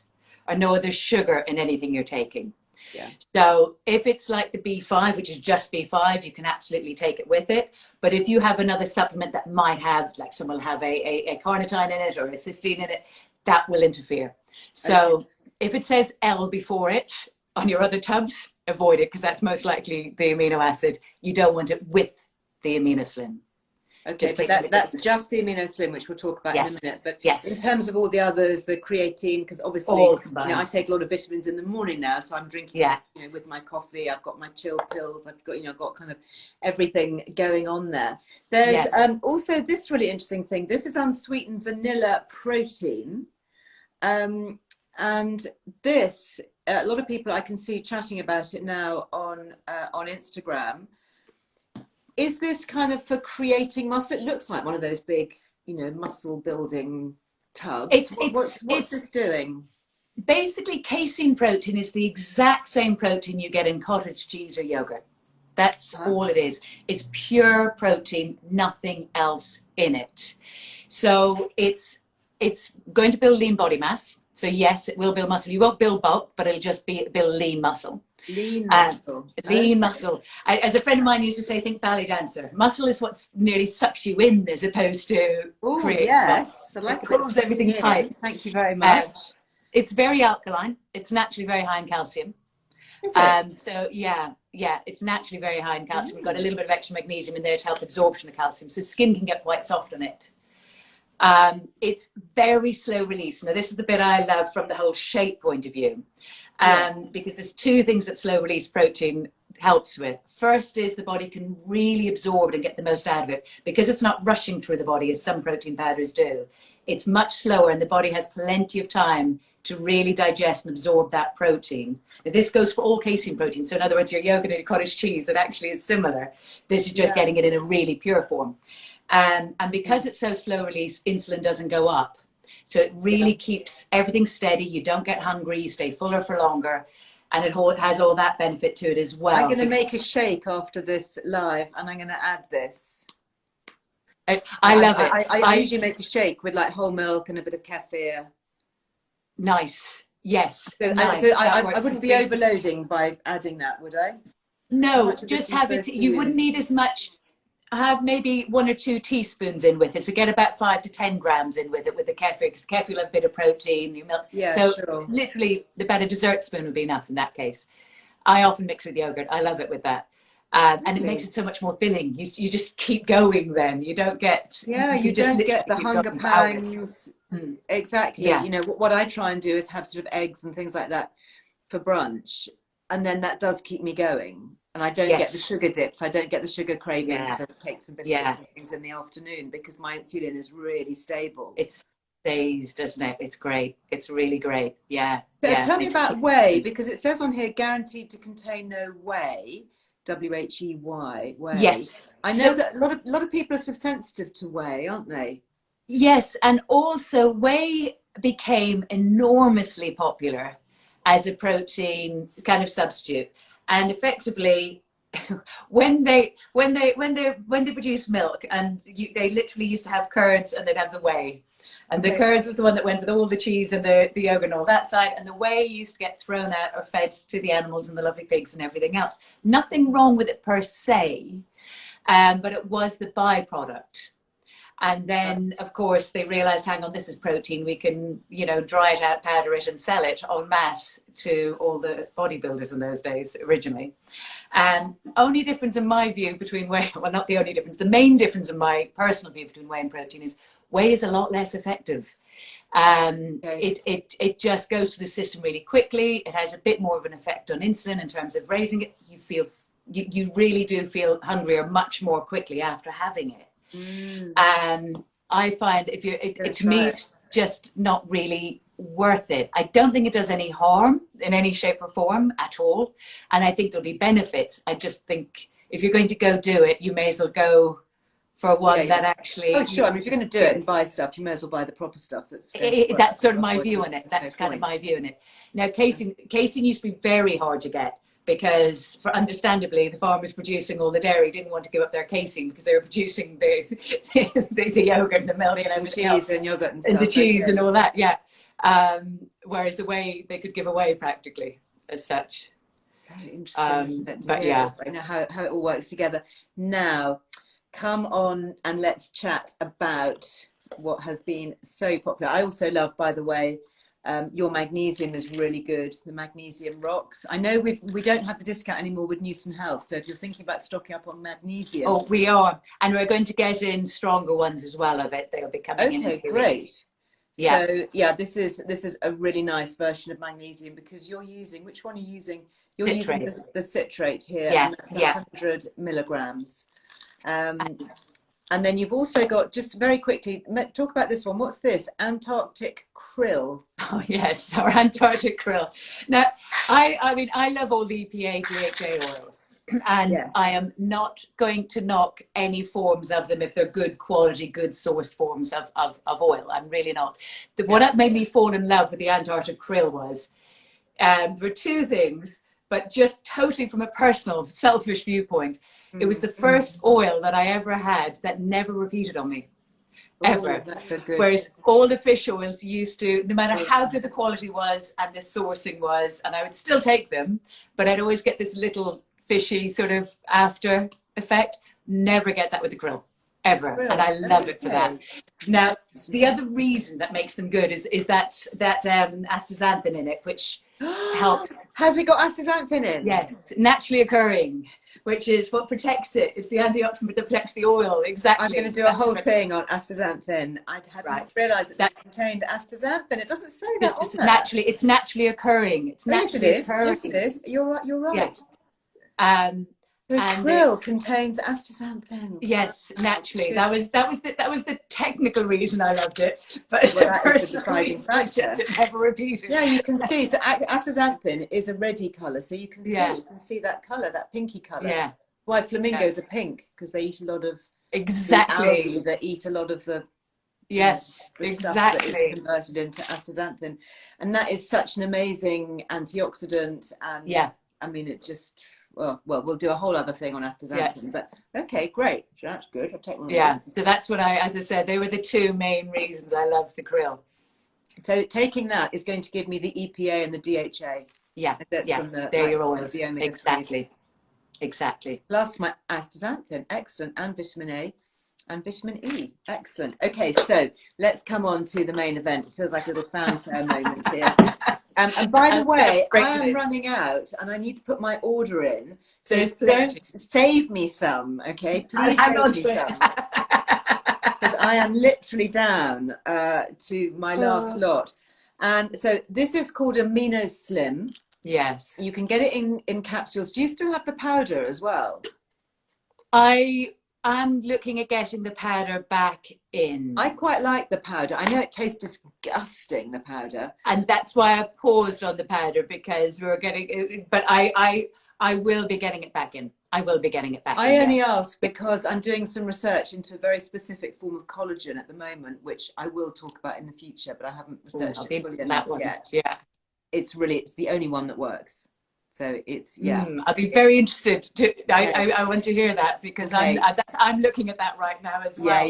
or no other sugar in anything you're taking. Yeah. So if it's like the B5, which is just B5, you can absolutely take it with it. But if you have another supplement that might have, like some will have a carnitine in it or a cysteine in it, that will interfere. So if it says L before it on your other tubs, avoid it because that's most likely the amino acid. You don't want it with the Amino Slim. Okay, but that's just the Amino Slim, which we'll talk about in a minute. But in terms of all the others, the creatine, because obviously I take a lot of vitamins in the morning now, so I'm drinking with my coffee. I've got my chill pills. I've got kind of everything going on there. There's also this really interesting thing. This is unsweetened vanilla protein, and this a lot of people I can see chatting about it now on Instagram. Is this kind of for creating muscle? It looks like one of those big, muscle building tubs. What's this doing? Basically, casein protein is the exact same protein you get in cottage cheese or yogurt. That's all it is. It's pure protein, nothing else in it. So it's going to build lean body mass. So yes, it will build muscle. You won't build bulk, but it'll just build lean muscle. Lean muscle. Lean muscle. As a friend of mine used to say, think ballet dancer. Muscle is what nearly sucks you in as opposed to creates yes. I like it pulls everything tight. Thank you very much. It's very alkaline. It's naturally very high in calcium. Is it? So it's naturally very high in calcium. We've got a little bit of extra magnesium in there to help absorption of calcium. So skin can get quite soft on it. It's very slow release. Now, this is the bit I love from the whole shape point of view, because there's two things that slow release protein helps with. First is the body can really absorb it and get the most out of it because it's not rushing through the body as some protein powders do. It's much slower and the body has plenty of time to really digest and absorb that protein. Now, this goes for all casein protein. So in other words, your yogurt and your cottage cheese, it actually is similar. This is just getting it in a really pure form. And because it's so slow release, insulin doesn't go up. So it really keeps everything steady. You don't get hungry. You stay fuller for longer. And it has all that benefit to it as well. I'm going to make a shake after this live and I'm going to add this. I love it. I usually make a shake with like whole milk and a bit of kefir. Nice. Yes. So, Nice. I wouldn't be overloading by adding that, would I? No, just have it. You wouldn't need as much. Have maybe 1 or 2 teaspoons in with it. So get about 5 to 10 grams in with it with the kefir, because kefir will have a bit of protein, your milk. Yeah, so sure. Literally about a dessert spoon would be enough in that case. I often mix with yogurt. I love it with that. And it makes it so much more filling. You just keep going then. You don't get... Yeah, you don't get the hunger pangs. Exactly. Yeah. You know, what I try and do is have sort of eggs and things like that for brunch. And then that does keep me going. And I don't get the sugar dips. I don't get the sugar cravings for cakes and biscuits and things in the afternoon, because my insulin is really stable. It stays, doesn't it? It's great. It's really great. Yeah. So tell me about whey, because it says on here guaranteed to contain no whey. W-H-E-Y. Whey. Yes. I know that a lot of people are sort of sensitive to whey, aren't they? Yes, and also whey became enormously popular as a protein kind of substitute. And effectively, when they produce milk, and they literally used to have curds and they'd have the whey, and the curds was the one that went with all the cheese and the yogurt and all that side, and the whey used to get thrown out or fed to the animals and the lovely pigs and everything else. Nothing wrong with it per se, but it was the byproduct. And then, of course, they realized, hang on, this is protein. We can, dry it out, powder it, and sell it en masse to all the bodybuilders in those days, originally. Only difference in my view between whey, well, not the only difference, the main difference in my personal view between whey and protein is whey is a lot less effective. It just goes through the system really quickly. It has a bit more of an effect on insulin in terms of raising it. You really do feel hungrier much more quickly after having it. I find to me it's just not really worth it. I don't think it does any harm in any shape or form at all, and I think there'll be benefits. I just think if you're going to go do it, you may as well go for one that actually... Oh, sure. I mean, if you're going to do it and buy stuff, you may as well buy the proper stuff. That's sort of my view on it. That's kind of my view on it. Now, casein used to be very hard to get, because understandably the farmers producing all the dairy didn't want to give up their casein, because they were producing the yogurt and the milk and everything cheese else, and yogurt and stuff, the cheese and all that. Whereas the whey they could give away practically as such. Very interesting. But I know how it all works together. Now come on and let's chat about what has been so popular. I also love, by the way, your magnesium is really good. The magnesium rocks. I know we don't have the discount anymore with Newson Health. So if you're thinking about stocking up on magnesium, we are, and we're going to get in stronger ones as well of it. They'll be coming in. Okay, great. Yeah. So this is a really nice version of magnesium, because you're using, which one are you using? You're citrate. using the citrate here. Yeah. And that's 100 milligrams. And then you've also got, just very quickly, talk about this one. What's this? Antarctic Krill. Oh, yes, our Antarctic Krill. Now, I mean, I love all the EPA, DHA oils. And I am not going to knock any forms of them if they're good quality, good sourced forms of oil. I'm really not. What made me fall in love with the Antarctic Krill was, there were 2 things, but just totally from a personal, selfish viewpoint. It was the first oil that I ever had that never repeated on me, ever. Whereas all the fish oils used to, no matter how good the quality was and the sourcing was, and I would still take them, but I'd always get this little fishy sort of after effect. Never get that with the krill, ever. And I love it for that. Now, the other reason that makes them good is that astaxanthin in it, which helps. Has it got astaxanthin in? Yes, naturally occurring, which is what protects it. It's the antioxidant that protects the oil. Exactly. I'm going to do a whole thing on astaxanthin. I hadn't realised that this contained astaxanthin. It doesn't say that on there. It's naturally occurring. It's naturally occurring. Yes, it is. You're right. You're right. Yeah. The krill contains astaxanthin. Yes, naturally. That was the technical reason I loved it. But that is the deciding factor. It never repeated. Yeah, you can see. So astaxanthin is a reddy colour, so you can see that colour, that pinky colour. Yeah. Why flamingos are pink, because they eat a lot of exactly algae that eat a lot of the exactly stuff that is converted into astaxanthin, and that is such an amazing antioxidant. And I mean, it just well, we'll do a whole other thing on astaxanthin. Yes. But okay, great. That's good. I'll take one of Yeah. those. So that's what as I said, they were the two main reasons I love the krill. So taking that is going to give me the EPA and the DHA. Yeah. From the, they're your oils. the omega Exactly. Exactly. Last, my astaxanthin, excellent, and vitamin A and vitamin E, excellent. Okay, so let's come on to the main event. It feels like a little fanfare moment here. And by the way, I am running out and I need to put my order in. So don't save me some, okay? Please save me some. Because I am literally down to my last lot. And so this is called Amino Slim. Yes. You can get it in capsules. Do you still have the powder as well? I am looking at getting the powder back in. I quite like the powder. I know it tastes disgusting, the powder. And that's why I paused on the powder, because we were getting, but I will be getting it back in. I will be getting it back in. I only ask because I'm doing some research into a very specific form of collagen at the moment, which I will talk about in the future, but I haven't researched it fully enough yet. Yeah. It's the only one that works. So it's, I'll be very interested to, I want to hear that, because I'm looking at that right now as well.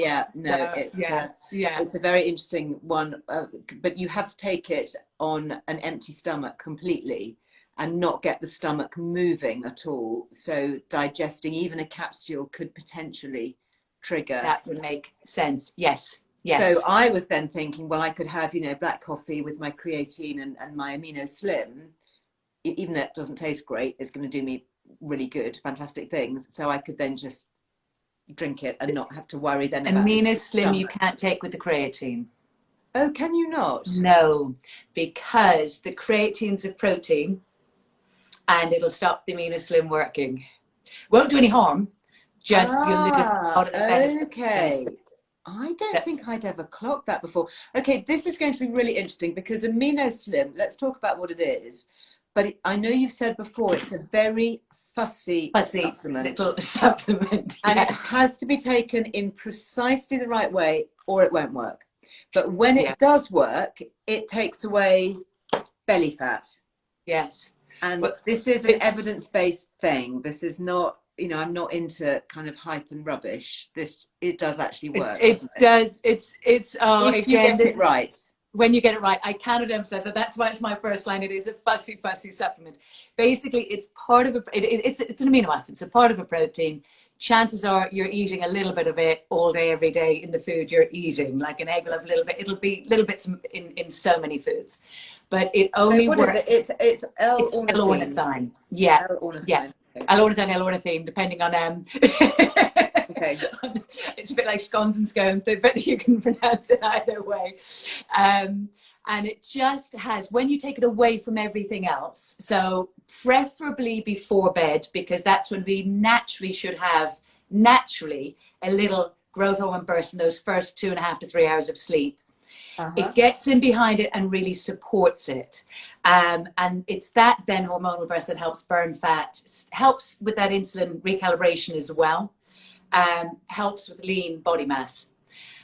It's a very interesting one, but you have to take it on an empty stomach completely and not get the stomach moving at all. So digesting even a capsule could potentially trigger. That would make sense. Yes. Yes. So I was then thinking, well, I could have, black coffee with my creatine and my Amino Slim. Even though it doesn't taste great, it's going to do me really good, fantastic things. So I could then just drink it and not have to worry then about Amino Slim you can't take with the creatine. Oh, can you not? No, because the creatine's a protein and it'll stop the Amino Slim working. Won't do any harm, just you'll lose a lot of the benefits. Okay. I don't think I'd ever clocked that before. Okay, this is going to be really interesting because Amino Slim, let's talk about what it is. But I know you've said before, it's a very fussy supplement. Little supplement. And it has to be taken in precisely the right way or it won't work. But when it does work, it takes away belly fat. Yes. And this is an evidence-based thing. This is not, I'm not into kind of hype and rubbish. It does actually work. It does. It's if you get it right. When you get it right, I cannot emphasize that. That's why it's my first line. It is a fussy supplement. Basically, it's part of it's an amino acid, so part of a protein. Chances are you're eating a little bit of it all day, every day in the food you're eating. Like an egg will have a little bit. It'll be little bits in so many foods, but it only works. It's L-ornithine. Yeah, L-ornithine. Yeah. Okay. L-ornithine, depending on Okay. It's a bit like scones and scones, but you can pronounce it either way. And it just has, when you take it away from everything else, so preferably before bed, because that's when we naturally should have a little growth hormone burst in those first 2.5 to 3 hours of sleep. It gets in behind it and really supports it. And it's that then hormonal burst that helps burn fat, helps with that insulin recalibration as well. Helps with lean body mass.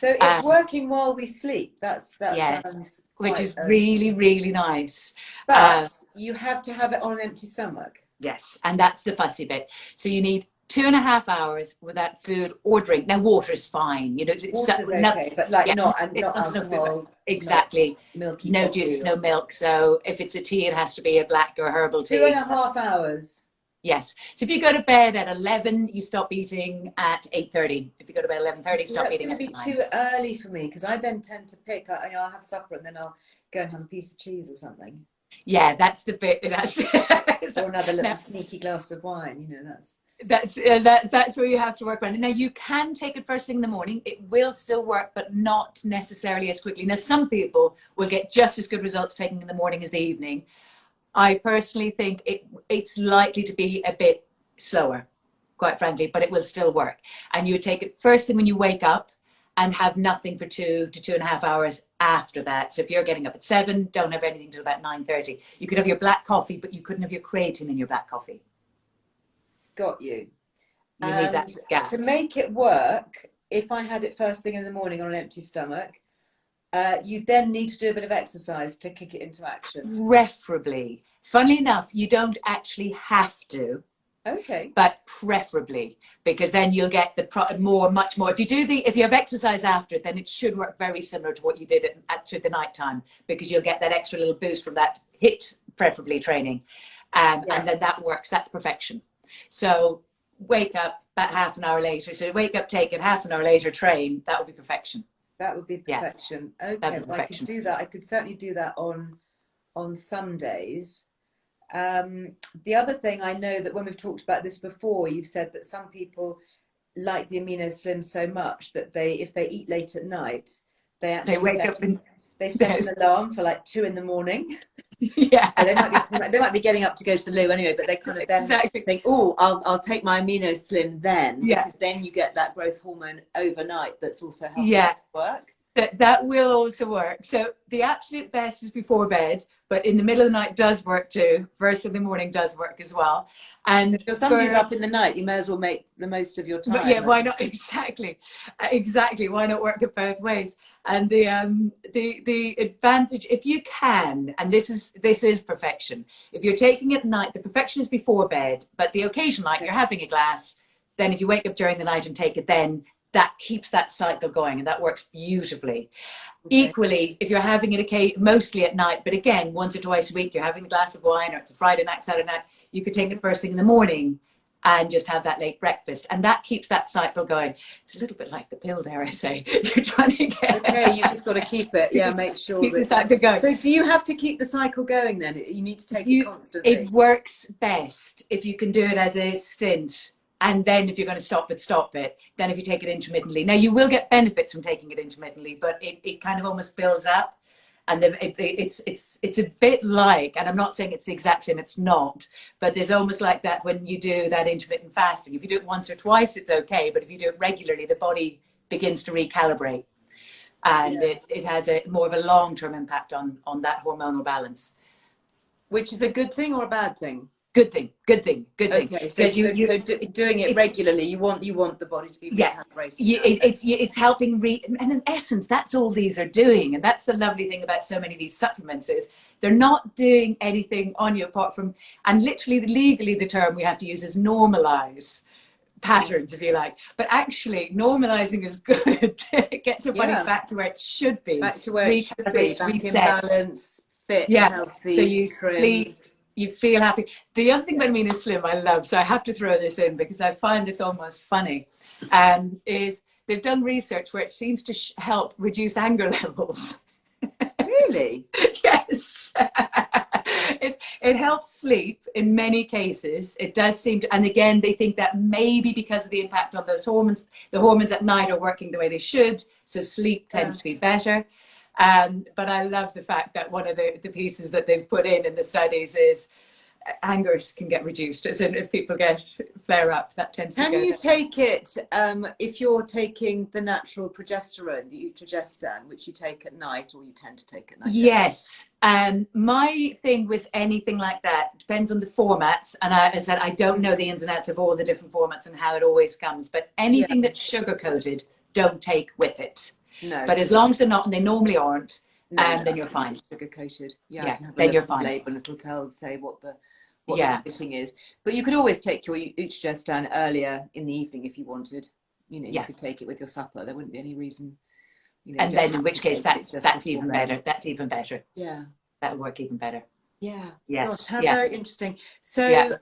So it's working while we sleep. That sounds which is really, really nice. But you have to have it on an empty stomach. Yes, and that's the fussy bit. So you need 2.5 hours without food or drink. Now water is fine, Water's okay, but not alcohol. Exactly. Milky. No juice, no milk. So if it's a tea, it has to be a black or herbal tea. 2.5 hours. Yes. So if you go to bed at 11, you stop eating at 8:30. If you go to bed at 11:30, stop eating at 9. It's going to be too early for me because I then tend to pick. I'll have supper and then I'll go and have a piece of cheese or something. Yeah, that's the bit. Or another little sneaky glass of wine. That's where you have to work around. Now you can take it first thing in the morning. It will still work, but not necessarily as quickly. Now some people will get just as good results taking in the morning as the evening. I personally think it's likely to be a bit slower, quite frankly, but it will still work. And you would take it first thing when you wake up and have nothing for 2 to 2.5 hours after that. So if you're getting up at 7, don't have anything till about 9:30. You could have your black coffee, but you couldn't have your creatine in your black coffee. Got you. You need that gap. To make it work, if I had it first thing in the morning on an empty stomach, you then need to do a bit of exercise to kick it into action. Preferably. Funnily enough, you don't actually have to. Okay. but preferably, because then you'll get the much more. If you have exercise after it, then it should work very similar to what you did to the night time, because you'll get that extra little boost from that HIIT, preferably training. And then that works. That's perfection. So wake up about half an hour later. So wake up, take it, half an hour later, train. That would be perfection. That would be perfection. Yeah, okay, that'd be well, perfection. I could do that. I could certainly do that on some days. The other thing, I know that when we've talked about this before, you've said that some people like the Amino Slim so much that if they eat late at night, they wake up and they set an alarm for like 2 a.m. Yeah. They might be getting up to go to the loo anyway, but they kind of then think, oh, I'll take my Amino Slim then, because then you get that growth hormone overnight that's also helping work. That will also work. So the absolute best is before bed, but in the middle of the night does work too. First in the morning does work as well. And if somebody's up in the night, you may as well make the most of your time. But yeah, why not? Exactly. Why not work it both ways? And the advantage, if you can, and this is perfection. If you're taking it at night, the perfection is before bed, but the occasional night you're having a glass, then if you wake up during the night and take it then, that keeps that cycle going, and that works beautifully. Okay. Equally, if you're having it mostly at night, but again, once or twice a week, you're having a glass of wine, or it's a Friday night, Saturday night, you could take it first thing in the morning and just have that late breakfast. And that keeps that cycle going. It's a little bit like the pill, dare I say. You're trying to get... Okay, you've just got to keep it. Yeah, make sure keep the cycle going. So do you have to keep the cycle going then? You need to take it constantly? It works best if you can do it as a stint. And then if you're going to stop it, then if you take it intermittently. Now, you will get benefits from taking it intermittently, but it kind of almost builds up. And it's a bit like, and I'm not saying it's the exact same, it's not, but there's almost like that when you do that intermittent fasting. If you do it once or twice, it's okay. But if you do it regularly, the body begins to recalibrate. And it has more of a long-term impact on that hormonal balance. Which is a good thing or a bad thing? Good thing. Okay, so doing it regularly, you want the body to be recalibrated. It's helping and in essence, that's all these are doing. And that's the lovely thing about so many of these supplements is they're not doing anything on you apart from, and literally legally the term we have to use is normalize patterns, if you like. But actually normalizing is good. It gets your body back to where it should be. Back to where it should be, back in balance, fit, healthy. So you sleep. You feel happy. The other thing about Amino Slim I love, so I have to throw this in because I find this almost funny, is they've done research where it seems to help reduce anger levels. Really? Yes. It helps sleep in many cases. It does seem to, and again, they think that maybe because of the impact on those hormones, the hormones at night are working the way they should, so sleep tends to be better. But I love the fact that one of the pieces that they've put in the studies is anger can get reduced. As in, if people flare up, that tends to go down. Can you take it if you're taking the natural progesterone, the Utrogestan, which you take at night, or you tend to take at night? Yes. My thing with anything like that depends on the formats. And as I said, I don't know the ins and outs of all the different formats and how it always comes. But anything that's sugar-coated, don't take with it. No, but as long as they're not, and they normally aren't, then you're fine. Sugar coated, then you're fine. Label, it'll say what the coating is. But you could always take your Utrogestan earlier in the evening if you wanted. You could take it with your supper. There wouldn't be any reason. And then in which case that's even better. That's even better. Yeah, that would work even better. Yeah. Yes. Gosh, how very interesting. So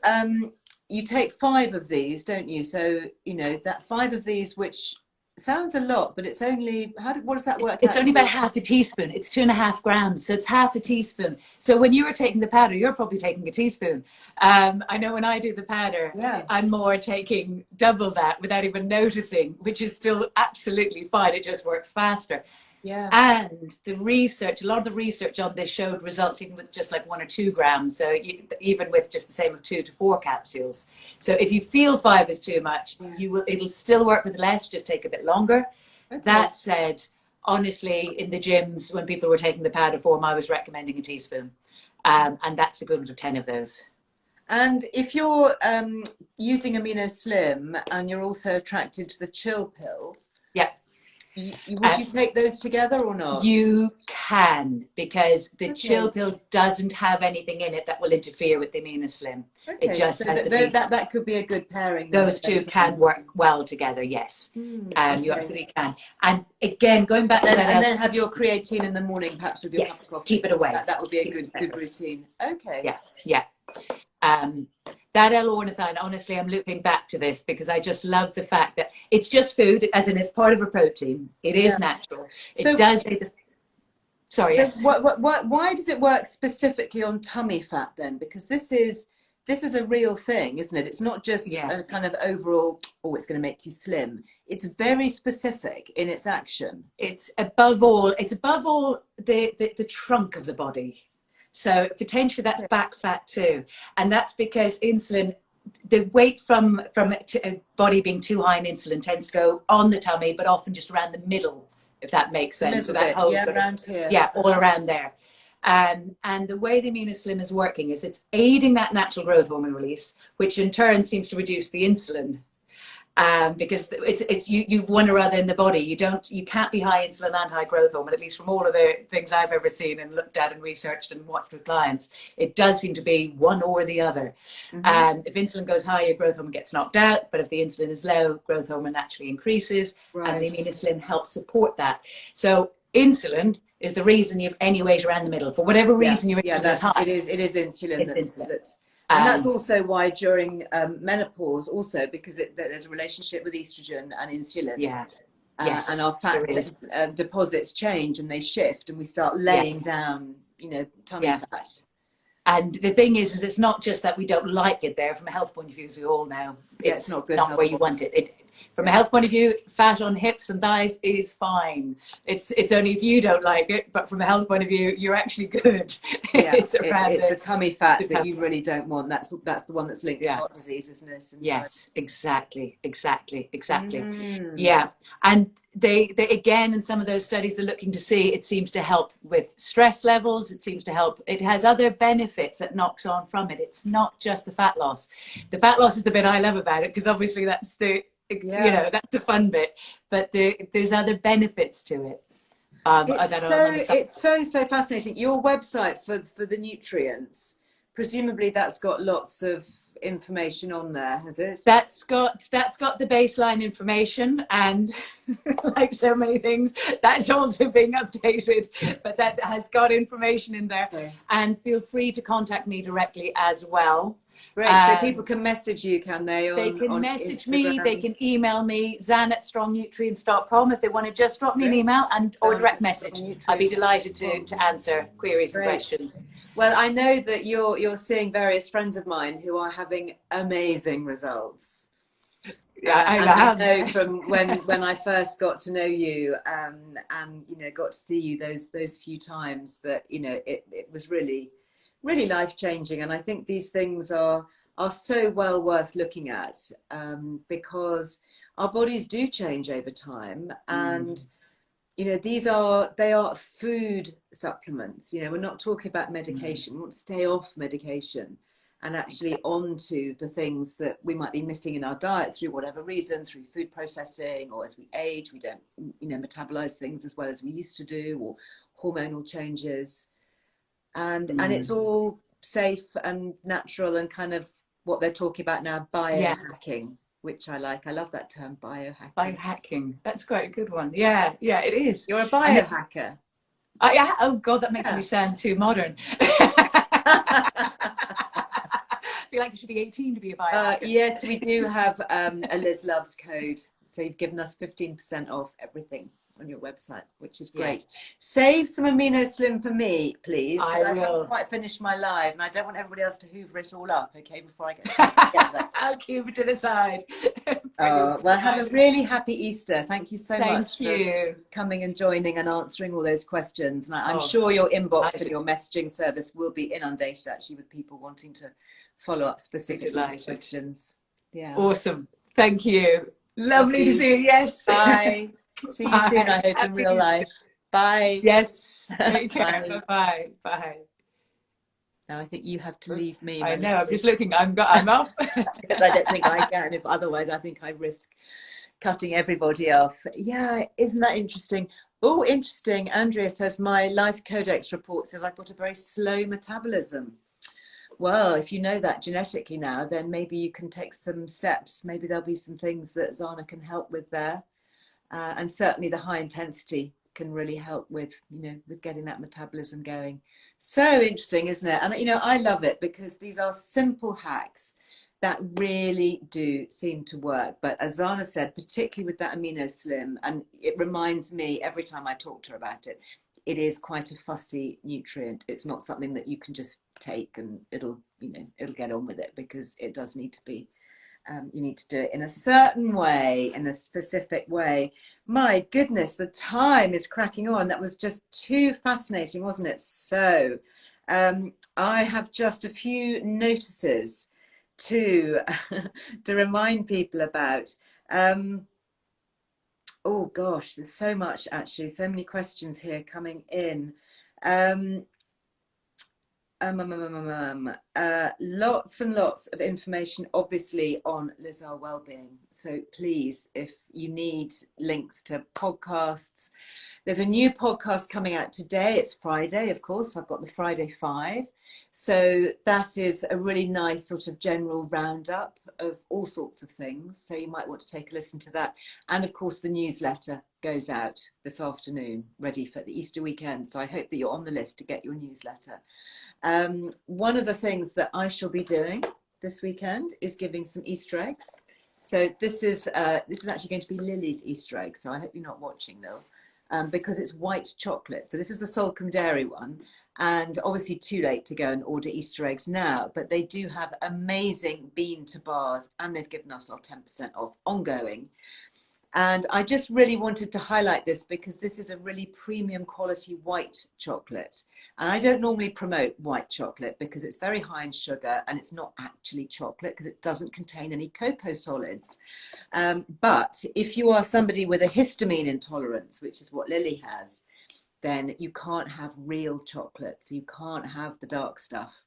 you take 5 of these, don't you? So that 5 of these, which sounds a lot, but it's only, what does that work out? It's only about half a teaspoon. It's 2.5 grams. So it's half a teaspoon. So when you were taking the powder, you're probably taking a teaspoon. I know when I do the powder, I'm more taking double that without even noticing, which is still absolutely fine. It just works faster. Yeah. And the research, a lot of the research on this showed results even with just like 1 or 2 grams. So even with just the same of 2 to 4 capsules. So if you feel 5 is too much, it'll still work with less, just take a bit longer. Okay. That said, honestly, in the gyms, when people were taking the powder form, I was recommending a teaspoon. And that's the equivalent of 10 of those. And if you're using Amino Slim and you're also attracted to the chill pill, Would you take those together or not? You can, because the Okay. chill pill doesn't have anything in it that will interfere with the Amino Slim. Okay. It just so has that could be a good pairing. Then, those two can work well together, yes. Okay. You absolutely can. And again, going back to that, and then have your creatine in the morning, perhaps with your cup of coffee. Keep it away. That would be a good routine. Okay. Yeah. That L-ornithine, honestly, I'm looping back to this because I just love the fact that it's just food, as in it's part of a protein. It is natural. It does. Sorry. So why does it work specifically on tummy fat then? Because this is a real thing, isn't it? It's not just a kind of overall, oh, it's going to make you slim. It's very specific in its action. It's above all the trunk of the body. So potentially that's back fat too. And that's because insulin, the weight from a body being too high in insulin tends to go on the tummy, but often just around the middle, if that makes sense. So that whole around here. Yeah, all around there. And the way the Amino Slim is working is it's aiding that natural growth hormone release, which in turn seems to reduce the insulin. Because you've one or other in the body. You can't be high insulin and high growth hormone, at least from all of the things I've ever seen and looked at and researched and watched with clients. It does seem to be one or the other. If insulin goes high, your growth hormone gets knocked out, but if the insulin is low, growth hormone naturally increases, and the Amino Slim helps support that. So insulin is the reason you have any weight around the middle. For whatever reason your insulin is high. It is insulin. It's insulin. And that's also why during menopause, also because there's a relationship with estrogen and insulin. And our fat deposits change and they shift, and we start laying down, tummy fat. And the thing is it's not just that we don't like it there. From a health point of view, as we all know, it's not good. Not where you want it. From a health point of view, fat on hips and thighs is fine. It's only if you don't like it, but from a health point of view, you're actually good. It's the tummy fat that you really don't want. That's the one that's linked to heart disease, isn't it? And yes, exactly. Yeah, and they again in some of those studies they're looking to see it seems to help with stress levels. It seems to help. It has other benefits that knocks on from it. It's not just the fat loss. The fat loss is the bit I love about it, because obviously that's that's the fun bit, but there's other benefits to it. It's so fascinating. Your website for the nutrients, presumably that's got lots of information on there, has it? That's got the baseline information, and like so many things, that's also being updated, but that has got information in there. And feel free to contact me directly as well. Great. So people can message you, can they? They can message me, they can email me, zan@strongnutrients.com if they want to just drop me an email or direct message. I'd be delighted to answer queries and questions. Well, I know that you're seeing various friends of mine who are having amazing results. I know from when I first got to know you and got to see you those few times that it was really life-changing. And I think these things are so well worth looking at, because our bodies do change over time, and they are food supplements. We're not talking about medication. We want to stay off medication and actually onto the things that we might be missing in our diet through whatever reason, through food processing, or as we age we don't metabolize things as well as we used to do, or hormonal changes. And it's all safe and natural, and kind of what they're talking about now, biohacking, which I like. I love that term, biohacking. Biohacking. That's quite a good one. Yeah, it is. You're a biohacker. Oh God, that makes me sound too modern. I feel like you should be 18 to be a biohacker. Yes, we do have a Liz Loves code. So you've given us 15% off everything on your website, which is great. Yes. Save some Amino Slim for me, please, because I haven't quite finished my live, and I don't want everybody else to hoover it all up, okay, before I get together. I'll keep it to the side. Well, have a really happy Easter. Thank you so much for coming and joining and answering all those questions. And I'm sure your inbox and your messaging service will be inundated, actually, with people wanting to follow up specific questions. Yeah. Awesome. Thank you. Lovely to see you. Yes. Bye. See you soon, I hope, in real life. Bye. Yes. Take care. Bye. Bye. Now I think you have to leave me. I know, I'm just looking, I'm off. Because I don't think I can. If otherwise, I think I risk cutting everybody off. Yeah, isn't that interesting? Oh, interesting. Andrea says, my Life Codex report says I've got a very slow metabolism. Well, if you know that genetically now, then maybe you can take some steps. Maybe there'll be some things that Zana can help with there. And certainly the high intensity can really help with, with getting that metabolism going. So interesting, isn't it? And, I love it because these are simple hacks that really do seem to work. But as Zana said, particularly with that Amino Slim, and it reminds me every time I talk to her about it, it is quite a fussy nutrient. It's not something that you can just take and it'll get on with it, because it does need to be, you need to do it in a certain way, in a specific way. My goodness, the time is cracking on. That was just too fascinating, wasn't it? So I have just a few notices to to remind people about. Oh gosh, there's so much, actually, so many questions here coming in. Lots and lots of information, obviously, on Earle Wellbeing. So please, if you need links to podcasts, there's a new podcast coming out today. It's Friday, of course. I've got the Friday 5. So that is a really nice sort of general roundup of all sorts of things. So you might want to take a listen to that. And of course, the newsletter goes out this afternoon, ready for the Easter weekend. So I hope that you're on the list to get your newsletter. One of the things that I shall be doing this weekend is giving some Easter eggs. So this is actually going to be Lily's Easter egg. So I hope you're not watching, Lil, because it's white chocolate. So this is the Solcombe Dairy one. And obviously too late to go and order Easter eggs now, but they do have amazing bean to bars, and they've given us our 10% off ongoing. And I just really wanted to highlight this because this is a really premium quality white chocolate. And I don't normally promote white chocolate because it's very high in sugar and it's not actually chocolate because it doesn't contain any cocoa solids. But if you are somebody with a histamine intolerance, which is what Lily has, then you can't have real chocolate. So you can't have the dark stuff.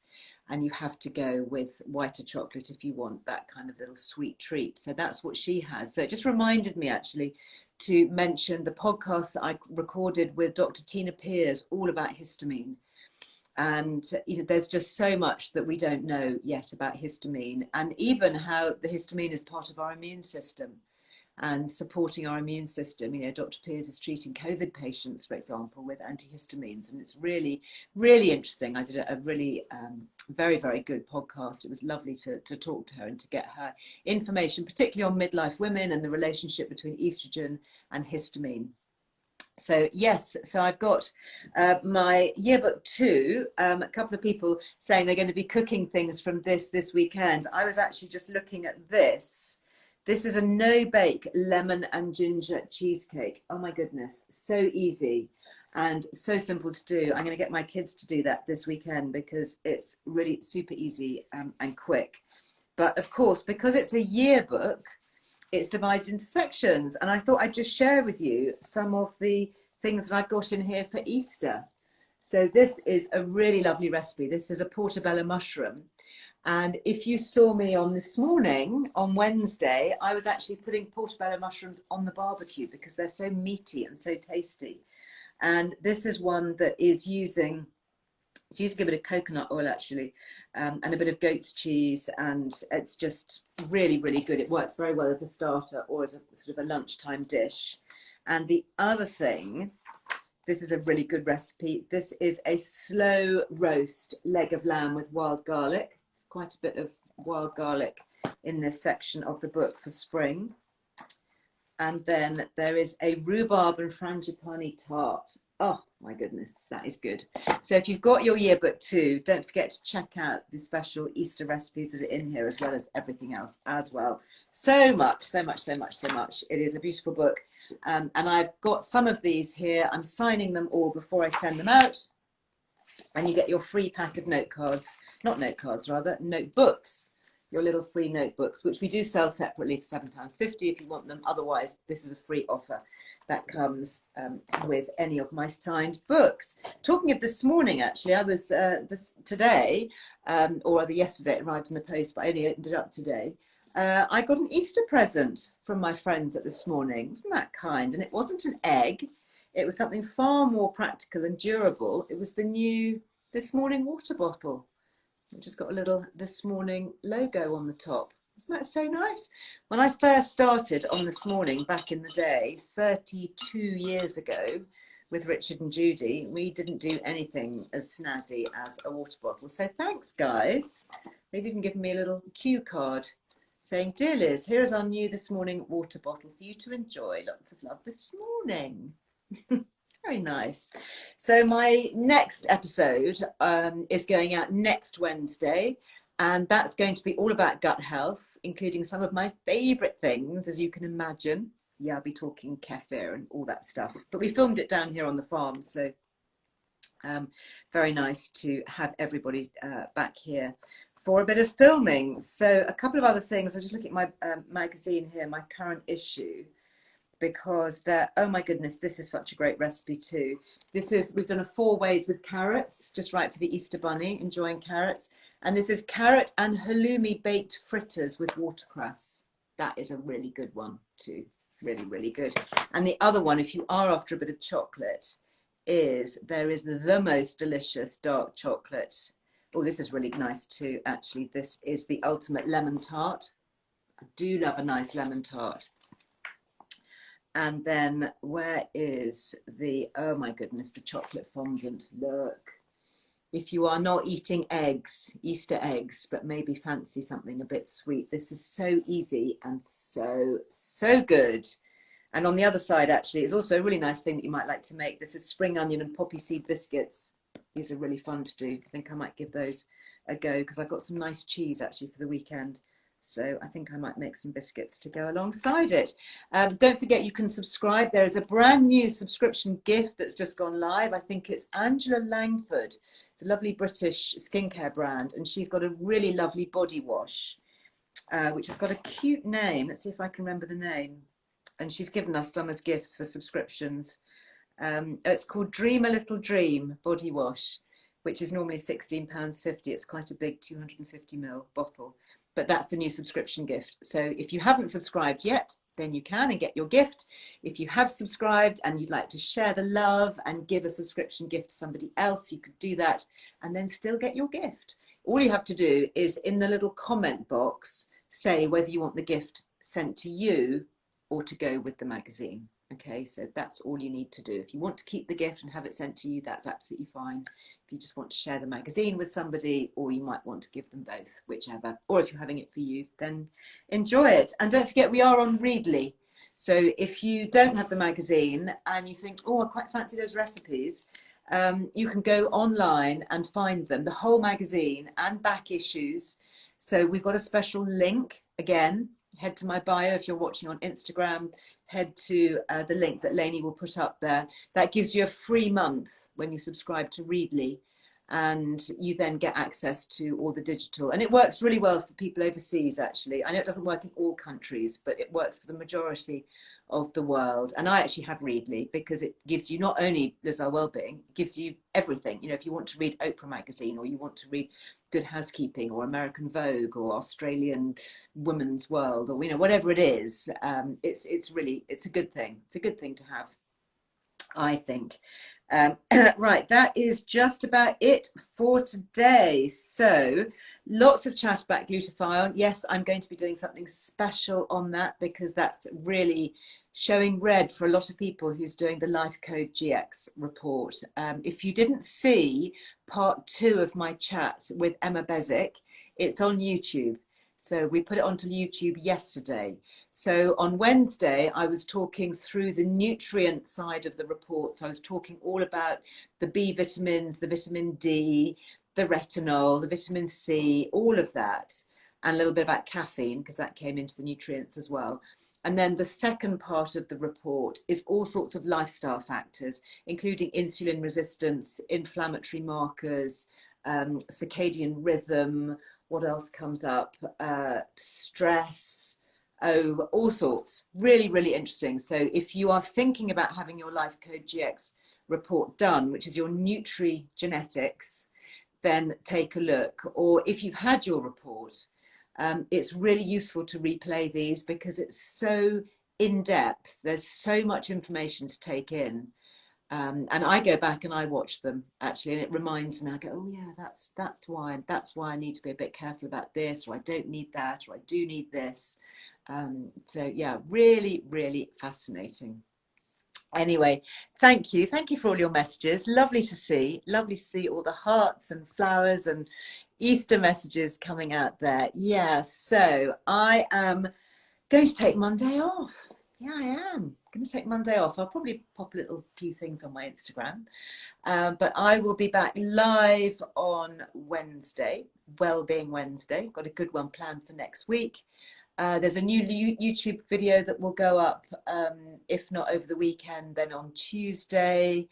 And you have to go with whiter chocolate if you want that kind of little sweet treat. So that's what she has. So it just reminded me, actually, to mention the podcast that I recorded with Dr. Tina Pears, all about histamine. And there's just so much that we don't know yet about histamine, and even how the histamine is part of our immune system and supporting our immune system. Dr. Pears is treating COVID patients, for example, with antihistamines, and it's really, really interesting. I did a really very, very good podcast. It was lovely to talk to her and to get her information, particularly on midlife women and the relationship between estrogen and histamine. So yes, so I've got my yearbook 2, a couple of people saying they're going to be cooking things from this weekend. I was actually just looking at this. This is a no-bake lemon and ginger cheesecake. Oh my goodness, so easy and so simple to do. I'm going to get my kids to do that this weekend because it's really super easy and quick. But of course, because it's a yearbook, it's divided into sections. And I thought I'd just share with you some of the things that I've got in here for Easter. So this is a really lovely recipe. This is a portobello mushroom. And if you saw me on this morning, on Wednesday, I was actually putting portobello mushrooms on the barbecue because they're so meaty and so tasty. And this is one that is using a bit of coconut oil, actually, and a bit of goat's cheese. And it's just really, really good. It works very well as a starter or as a sort of a lunchtime dish. And the other thing, this is a really good recipe. This is a slow roast leg of lamb with wild garlic. Quite a bit of wild garlic in this section of the book for spring. And then there is a rhubarb and frangipani tart. Oh my goodness, that is good. So if you've got your yearbook 2, don't forget to check out the special Easter recipes that are in here, as well as everything else as well. So much, so much, so much, so much. It is a beautiful book. And I've got some of these here. I'm signing them all before I send them out. And you get your free pack of notebooks your little free notebooks, which we do sell separately for £7.50 if you want them. Otherwise, this is a free offer that comes with any of my signed books. Talking of this morning, actually, I was today, or rather yesterday, it arrived in the post, but I only opened it up today. I got an Easter present from my friends at this morning. Wasn't that kind? And it wasn't an egg. It was something far more practical and durable. It was the new This Morning water bottle. It just got a little This Morning logo on the top. Isn't that so nice? When I first started on This Morning back in the day, 32 years ago, with Richard and Judy, we didn't do anything as snazzy as a water bottle. So thanks, guys. They've even given me a little cue card saying, "Dear Liz, here is our new This Morning water bottle for you to enjoy. Lots of love this morning." Very nice. So my next episode is going out next Wednesday, and that's going to be all about gut health, including some of my favourite things, as you can imagine. Yeah, I'll be talking kefir and all that stuff. But we filmed it down here on the farm, so very nice to have everybody back here for a bit of filming. So a couple of other things. I'm just looking at my magazine here, my current issue, because oh my goodness, this is such a great recipe too. We've done a 4 ways with carrots, just right for the Easter bunny, enjoying carrots. And this is carrot and halloumi baked fritters with watercress. That is a really good one too, really, really good. And the other one, if you are after a bit of chocolate, there is the most delicious dark chocolate. Oh, this is really nice too, actually. This is the ultimate lemon tart. I do love a nice lemon tart. And then where is oh my goodness, the chocolate fondant. Look, if you are not eating eggs, Easter eggs, but maybe fancy something a bit sweet, this is so easy and so, so good. And on the other side, actually, is also a really nice thing that you might like to make. This is spring onion and poppy seed biscuits. These are really fun to do. I think I might give those a go because I've got some nice cheese actually for the weekend. So I think I might make some biscuits to go alongside it. Don't forget you can subscribe. There is a brand new subscription gift that's just gone live. I think it's Angela Langford. It's a lovely British skincare brand, and she's got a really lovely body wash, which has got a cute name. Let's see if I can remember the name. And she's given us some as gifts for subscriptions. It's called Dream a Little Dream body wash, which is normally £16.50. It's quite a big 250ml bottle. But that's the new subscription gift. So if you haven't subscribed yet, then you can and get your gift. If you have subscribed and you'd like to share the love and give a subscription gift to somebody else, you could do that and then still get your gift. All you have to do is in the little comment box, say whether you want the gift sent to you or to go with the magazine. Okay, so that's all you need to do. If you want to keep the gift and have it sent to you, that's absolutely fine. If you just want to share the magazine with somebody, or you might want to give them both, whichever. Or if you're having it for you, then enjoy it. And don't forget, we are on Readly. So if you don't have the magazine and you think, oh, I quite fancy those recipes, you can go online and find them, the whole magazine and back issues. So we've got a special link again. Head to my bio if you're watching on Instagram. Head to the link that Lainey will put up there. That gives you a free month when you subscribe to Readly, and you then get access to all the digital. And it works really well for people overseas, actually. I know it doesn't work in all countries, but it works for the majority of the world. And I actually have Readly because it gives you not only Earle Wellbeing, it gives you everything. You know, if you want to read Oprah magazine, or you want to read Good Housekeeping, or American Vogue, or Australian Women's World, or, you know, whatever it is, it's a good thing. It's a good thing to have, I think. Right, that is just about it for today. So lots of chat about glutathione. Yes, I'm going to be doing something special on that because that's really showing red for a lot of people who's doing the Life Code GX report. If you didn't see part 2 of my chat with Emma Bezic, it's on YouTube. So we put it onto YouTube yesterday. So on Wednesday, I was talking through the nutrient side of the report. So I was talking all about the B vitamins, the vitamin D, the retinol, the vitamin C, all of that, and a little bit about caffeine, because that came into the nutrients as well. And then the second part of the report is all sorts of lifestyle factors, including insulin resistance, inflammatory markers, circadian rhythm, What else comes up? Stress. Oh, all sorts. Really, really interesting. So if you are thinking about having your Life Code GX report done, which is your nutrigenetics, then take a look. Or if you've had your report, it's really useful to replay these because it's so in depth. There's so much information to take in. And I go back and I watch them actually, and it reminds me. I go, oh yeah, that's why I need to be a bit careful about this, or I don't need that, or I do need this. So yeah, really, really fascinating. Anyway, thank you for all your messages. Lovely to see all the hearts and flowers and Easter messages coming out there. Yeah, so I am going to take Monday off. Yeah, I am going to take Monday off. I'll probably pop a little few things on my Instagram, but I will be back live on Wednesday, Wellbeing Wednesday. Got a good one planned for next week. There's a new YouTube video that will go up, if not over the weekend, then on Tuesday.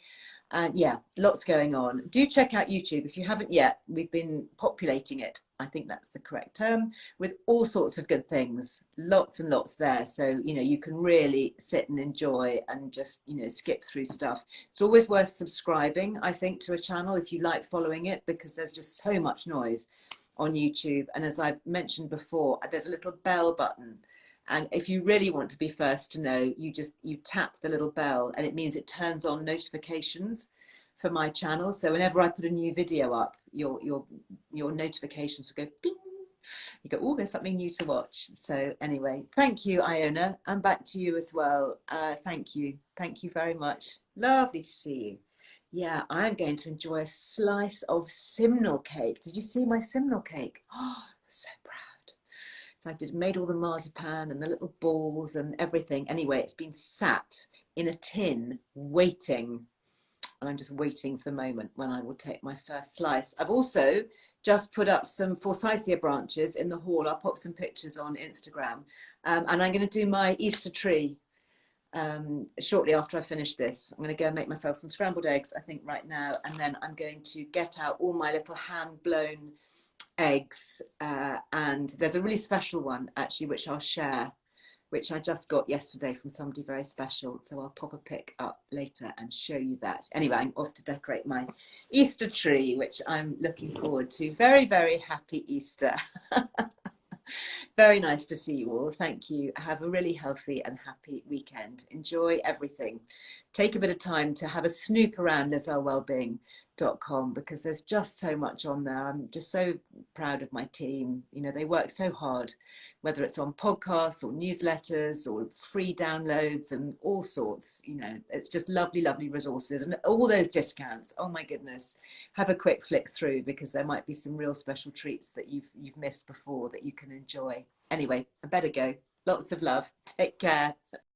And yeah, lots going on. Do check out YouTube if you haven't yet. We've been populating it, I think that's the correct term, with all sorts of good things. Lots and lots there. So, you know, you can really sit and enjoy and just, you know, skip through stuff. It's always worth subscribing, I think, to a channel if you like following it, because there's just so much noise on YouTube. And as I've mentioned before, there's a little bell button. And if you really want to be first to know, you tap the little bell, and it means it turns on notifications for my channel. So whenever I put a new video up, your notifications will go bing. You go, oh, there's something new to watch. So anyway, thank you, Iona. And back to you as well. Thank you very much. Lovely to see you. Yeah, I'm going to enjoy a slice of simnel cake. Did you see my simnel cake? Oh, so proud. So I made all the marzipan and the little balls and everything. Anyway, it's been sat in a tin waiting. And I'm just waiting for the moment when I will take my first slice. I've also just put up some forsythia branches in the hall. I'll pop some pictures on Instagram. And I'm going to do my Easter tree shortly after I finish this. I'm going to go and make myself some scrambled eggs, I think, right now. And then I'm going to get out all my little hand-blown eggs. And there's a really special one, actually, which I'll share, which I just got yesterday from somebody very special. So I'll pop a pic up later and show you that. Anyway, I'm off to decorate my Easter tree, which I'm looking forward to. Very, very happy Easter. Very nice to see you all. Thank you. Have a really healthy and happy weekend. Enjoy everything. Take a bit of time to have a snoop around Wellbeing.com, because there's just so much on there. I'm just so proud of my team. You know, they work so hard, whether it's on podcasts or newsletters or free downloads and all sorts. You know, it's just lovely, lovely resources, and all those discounts. Oh my goodness. Have a quick flick through, because there might be some real special treats that you've missed before that you can enjoy. Anyway, I better go. Lots of love. Take care.